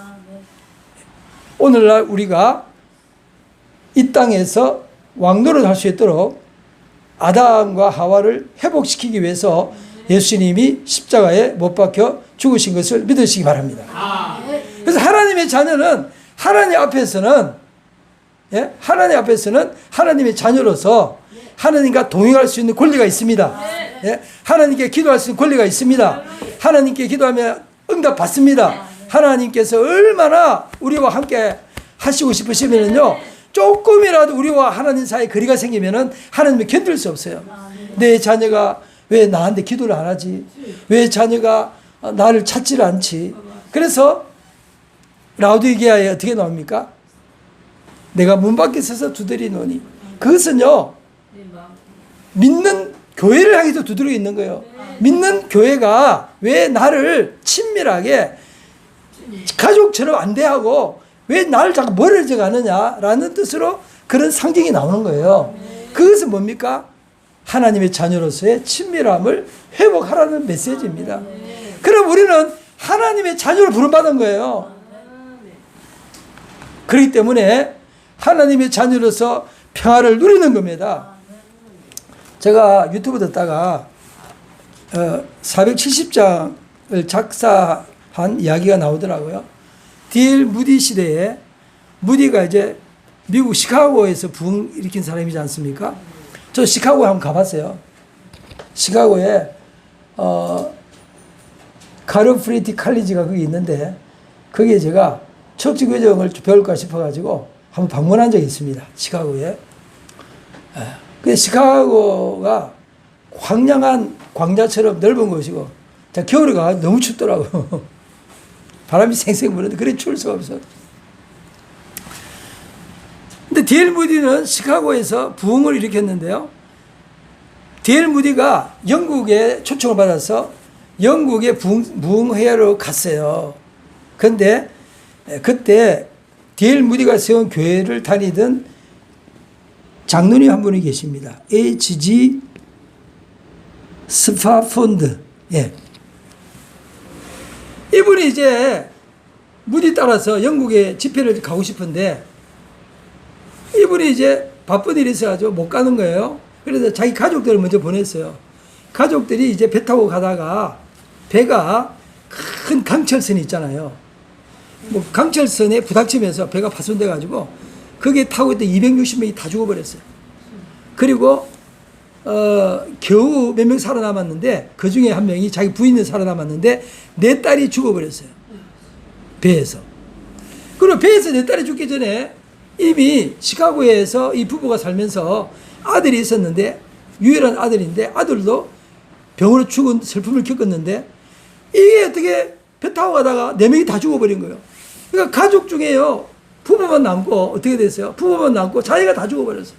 오늘날 우리가 이 땅에서 왕노릇 할 수 있도록 아담과 하와를 회복시키기 위해서 예수님이 십자가에 못 박혀 죽으신 것을 믿으시기 바랍니다. 그래서 하나님의 자녀는 하나님 앞에서는 하나님의 자녀로서 하나님과 동행할 수 있는 권리가 있습니다. 하나님께 기도할 수 있는 권리가 있습니다. 하나님께 기도하면 응답 받습니다. 하나님께서 얼마나 우리와 함께 하시고 싶으시면요, 조금이라도 우리와 하나님 사이에 거리가 생기면은 하나님을 견딜 수 없어요. 내 자녀가 왜 나한테 기도를 안 하지? 왜 자녀가 나를 찾지를 않지? 그래서 라오디게아에 어떻게 나옵니까? 내가 문 밖에 서서 두드리노니. 그것은요, 믿는 교회를 향해서 두드리고 있는 거예요. 믿는 교회가 왜 나를 친밀하게 가족처럼 안 대하고 왜 나를 자꾸 멀어져 가느냐라는 뜻으로 그런 상징이 나오는 거예요. 그것은 뭡니까? 하나님의 자녀로서의 친밀함을 회복하라는 메시지입니다. 그럼 우리는 하나님의 자녀로 부름받은 거예요. 그렇기 때문에 하나님의 자녀로서 평화를 누리는 겁니다. 제가 유튜브 듣다가 470장을 작사한 이야기가 나오더라고요. D.L. 무디 시대에, 무디가 이제 미국 시카고에서 부흥 일으킨 사람이지 않습니까? 저 시카고에 한번 가봤어요. 시카고에 카르프리티 칼리지가 거기 있는데 거기에 제가 척지 교정을 배울까 싶어가지고 한번 방문한 적이 있습니다. 시카고에. 그 시카고가 황량한 광야처럼 넓은 곳이고, 자, 겨울에 가 너무 춥더라고요. 바람이 생생 부는데 그래 추울 수가 없어. 근데 D.L. 무디는 시카고에서 부흥을 일으켰는데요. D.L. 무디가 영국에 초청을 받아서 영국의 부흥회로 갔어요. 근데 그때 D.L. 무디가 세운 교회를 다니던 장로님 한 분이 계십니다. H.G. 스파폰드. 예. 이분이 이제 무디 따라서 영국에 집회를 가고 싶은데 이분이 이제 바쁜 일이 있어가지고 못 가는 거예요. 그래서 자기 가족들을 먼저 보냈어요. 가족들이 이제 배 타고 가다가 배가 큰 강철선이 있잖아요. 뭐 강철선에 부닥치면서 배가 파손돼 가지고 거기에 타고 있던 260명이 다 죽어버렸어요. 그리고 겨우 몇 명 살아남았는데 그 중에 한 명이 자기 부인은 살아남았는데 내 딸이 죽어버렸어요. 배에서. 그리고 배에서 내 딸이 죽기 전에 이미 시카고에서 이 부부가 살면서 아들이 있었는데 유일한 아들인데 아들도 병으로 죽은 슬픔을 겪었는데 이게 어떻게 배 타고 가다가 4명이 다 죽어버린 거예요. 그러니까 가족 중에요. 부부만 남고 어떻게 됐어요? 부부만 남고 자기가 다 죽어버렸어요.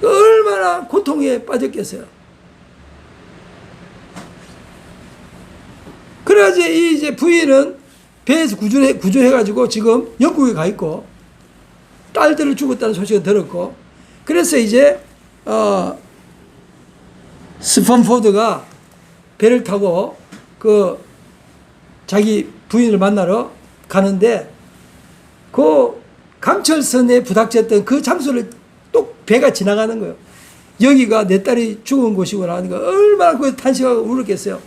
얼마나 고통에 빠졌겠어요. 그래야지 이 이제 부인은 배에서 구조해가지고 지금 영국에 가 있고 딸들을 죽었다는 소식을 들었고 그래서 이제 스펀포드가 배를 타고 그 자기 부인을 만나러 가는데 그 강철선에 부닥쳤던 그 장소를 또 배가 지나가는 거예요. 여기가 내 딸이 죽은 곳이구나 하니까 얼마나 그 탄식하고 울었겠어요.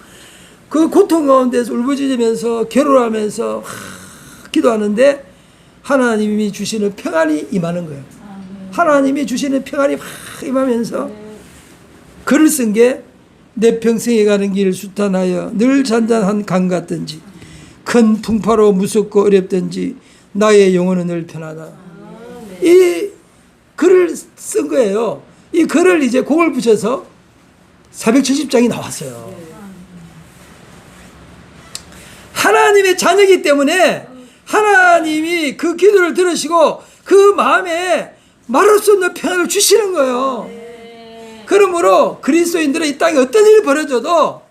그 고통 가운데서 울부짖으면서 결혼하면서 기도하는데 하나님이 주시는 평안이 임하는 거예요. 하나님이 주시는 평안이 확 임하면서 글을 쓴 게 내 평생에 가는 길 수탄하여 늘 잔잔한 강 같든지 큰 풍파로 무섭고 어렵든지 나의 영혼은 늘 편하다. 이 글을 쓴 거예요. 이 글을 이제 곡을 붙여서 470장이 나왔어요. 하나님의 자녀이기 때문에 하나님이 그 기도를 들으시고 그 마음에 말할 수 없는 평안을 주시는 거예요. 그러므로 그리스도인들은 이 땅에 어떤 일이 벌어져도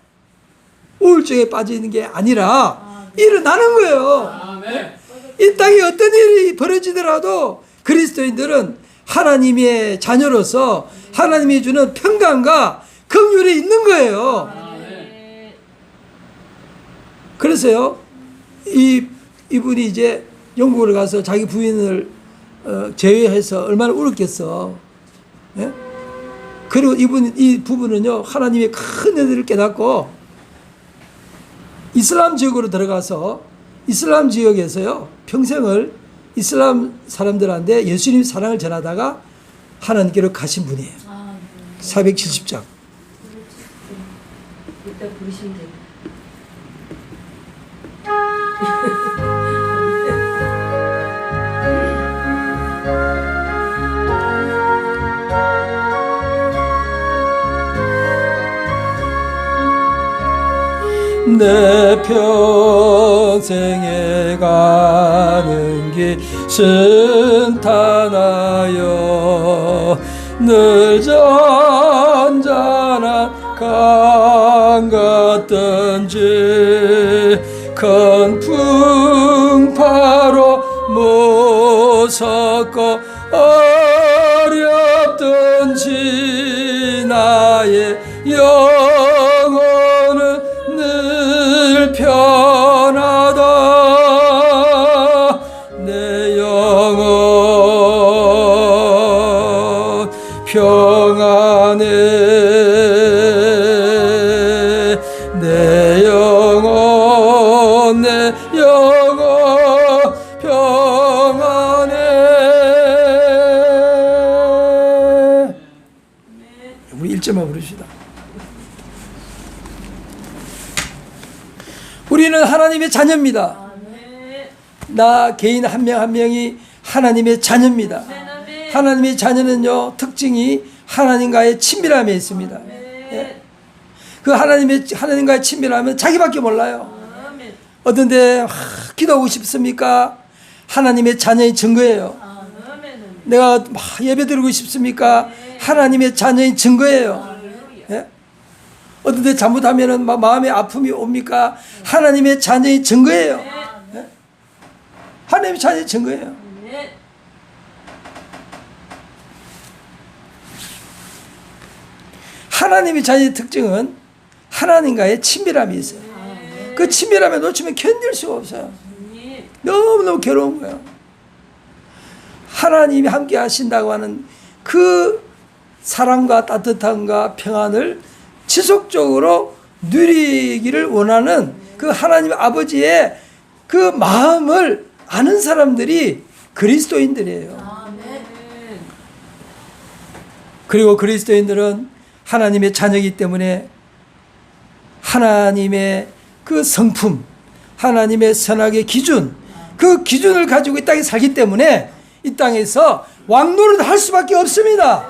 우울증에 빠지는 게 아니라 일어나는 거예요. 이 땅에 어떤 일이 벌어지더라도 그리스도인들은 하나님의 자녀로서 하나님이 주는 평강과 긍휼이 있는 거예요. 그래서요, 이분이 이제 영국을 가서 자기 부인을 제외해서 얼마나 울었겠어. 예? 그리고 이 부부는요, 하나님의 큰 은혜를 깨닫고 이슬람 지역으로 들어가서 이슬람 지역에서요, 평생을 이슬람 사람들한테 예수님 사랑을 전하다가 하나님께로 가신 분이에요. 470장. 이따 부르시면 돼요. 내 평생에 가는 길 순탄하여 늘 잔잔한 강 같던지 큰 풍파로 무섭고 어렵던지 나의 영혼은 늘 편하다. 내 영혼 평안해. 내 영혼 평안해. 우리 1절만 부르시다. 우리는 하나님의 자녀입니다. 나 개인 한 명 한 명이 하나님의 자녀입니다. 하나님의 자녀는요, 특징이 하나님과의 친밀함에 있습니다. 예? 그 하나님과의 친밀함은 자기밖에 몰라요. 어떤데 기도하고 싶습니까? 하나님의 자녀의 증거예요. 내가 예배 드리고 싶습니까? 하나님의 자녀의 증거예요. 예? 어떤 데 잘못하면은 막 마음에 아픔이 옵니까? 하나님의 자녀의 증거예요. 예? 하나님의 자녀의 증거예요. 하나님의 자녀의 특징은 하나님과의 친밀함이 있어요. 그 친밀함에 놓치면 견딜 수가 없어요. 너무너무 괴로운 거예요. 하나님이 함께 하신다고 하는 그 사랑과 따뜻함과 평안을 지속적으로 누리기를 원하는 그 하나님 아버지의 그 마음을 아는 사람들이 그리스도인들이에요. 그리고 그리스도인들은 하나님의 자녀이기 때문에 하나님의 그 성품, 하나님의 선악의 기준, 그 기준을 가지고 이 땅에 살기 때문에 이 땅에서 왕노릇 할 수밖에 없습니다.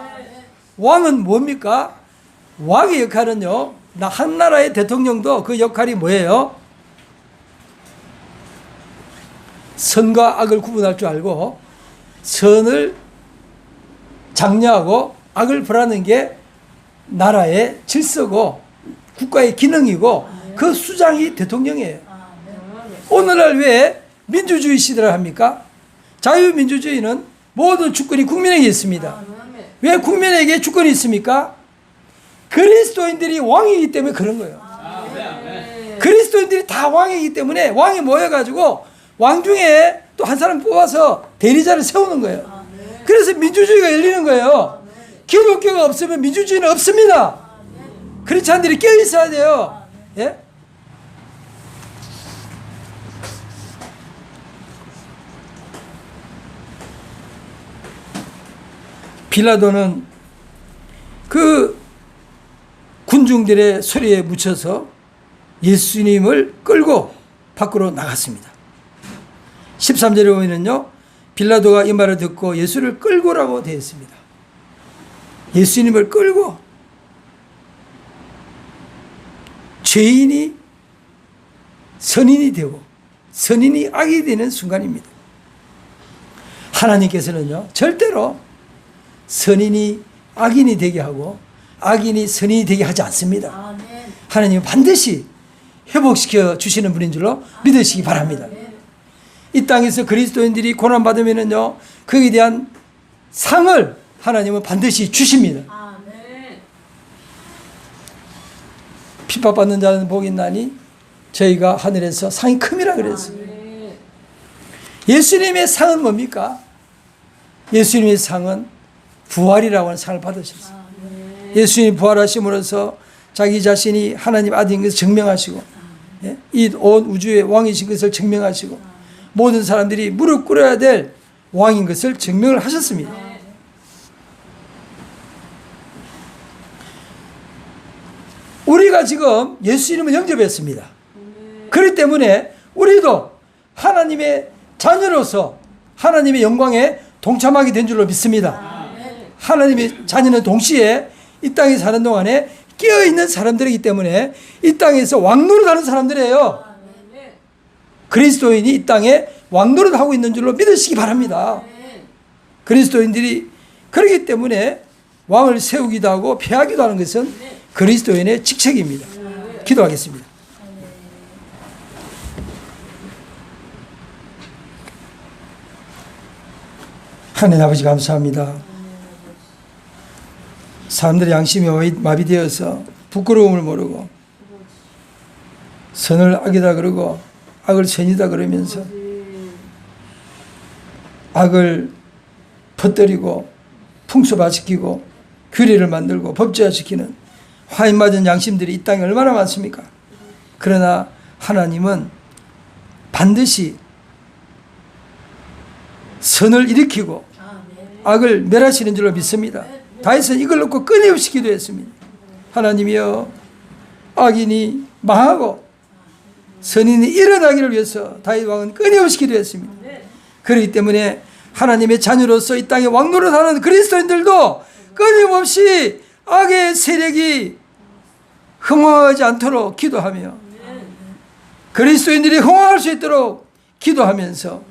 왕은 뭡니까? 왕의 역할은요, 한 나라의 대통령도 그 역할이 뭐예요? 선과 악을 구분할 줄 알고 선을 장려하고 악을 벌하는 게 나라의 질서고 국가의 기능이고 그 수장이 대통령이에요. 오늘날 왜 민주주의 시대를 합니까? 자유민주주의는 모든 주권이 국민에게 있습니다. 왜 국민에게 주권이 있습니까? 그리스도인들이 왕이기 때문에 그런 거예요. 그리스도인들이 다 왕이기 때문에 왕이 모여가지고 왕 중에 또 한 사람 뽑아서 대리자를 세우는 거예요. 그래서 민주주의가 열리는 거예요. 기독교가 없으면 민주주의는 없습니다. 크리스찬들이 깨어 있어야 돼요. 예? 빌라도는 그 군중들의 소리에 묻혀서 예수님을 끌고 밖으로 나갔습니다. 13절에 보면요, 빌라도가 이 말을 듣고 예수를 끌고라고 되어 있습니다. 예수님을 끌고 죄인이 선인이 되고 선인이 악이 되는 순간입니다. 하나님께서는요, 절대로 선인이 악인이 되게 하고 악인이 선인이 되게 하지 않습니다. 하나님은 반드시 회복시켜 주시는 분인 줄로 믿으시기 바랍니다. 이 땅에서 그리스도인들이 고난받으면은요, 그에 대한 상을 하나님은 반드시 주십니다. 핍박받는 자는 복이 있나니 저희가 하늘에서 상이 큼이라 그랬어요. 예수님의 상은 뭡니까? 예수님의 상은 부활이라고 하는 상을 받으셨어요. 예수님이 부활하심으로써 자기 자신이 하나님 아들인 것을 증명하시고, 이 온 우주의 왕이신 것을 증명하시고, 모든 사람들이 무릎 꿇어야 될 왕인 것을 증명을 하셨습니다. 우리가 지금 예수 이름을 영접했습니다. 그렇기 때문에 우리도 하나님의 자녀로서 하나님의 영광에 동참하게 된 줄로 믿습니다. 하나님의 자녀는 동시에 이 땅에 사는 동안에 깨어있는 사람들이기 때문에 이 땅에서 왕노릇하는 사람들이에요. 그리스도인이 이 땅에 왕노릇하고 있는 줄로 믿으시기 바랍니다. 그리스도인들이 그렇기 때문에 왕을 세우기도 하고 폐하기도 하는 것은 그리스도인의 직책입니다. 기도하겠습니다. 하나님 아버지 감사합니다. 사람들의 양심이 마비되어서 부끄러움을 모르고 선을 악이다 그러고 악을 선이다 그러면서 악을 퍼뜨리고 풍수화시키고 규례를 만들고 법제화시키는 화인 맞은 양심들이 이 땅에 얼마나 많습니까? 그러나 하나님은 반드시 선을 일으키고 악을 멸하시는 줄로 믿습니다. 다윗은 이걸 놓고 끊임없이 기도했습니다. 하나님이여, 악인이 망하고 선인이 일어나기를 위해서 다윗 왕은 끊임없이 기도했습니다. 그렇기 때문에 하나님의 자녀로서 이 땅에 왕노릇하는 그리스도인들도 끊임없이 악의 세력이 흥황하지 않도록 기도하며 그리스도인들이 흥황할 수 있도록 기도하면서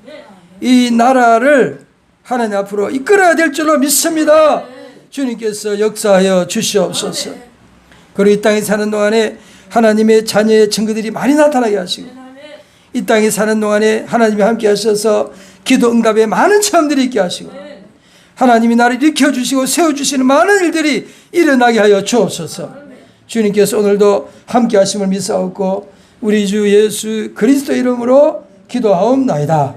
이 나라를 하나님 앞으로 이끌어야 될 줄로 믿습니다. 주님께서 역사하여 주시옵소서. 그리고 이 땅에 사는 동안에 하나님의 자녀의 증거들이 많이 나타나게 하시고, 이 땅에 사는 동안에 하나님이 함께 하셔서 기도 응답에 많은 체험들이 있게 하시고, 하나님이 나를 일으켜주시고 세워주시는 많은 일들이 일어나게 하여 주옵소서. 주님께서 오늘도 함께 하심을 믿사옵고 우리 주 예수 그리스도 이름으로 기도하옵나이다.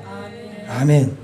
아멘.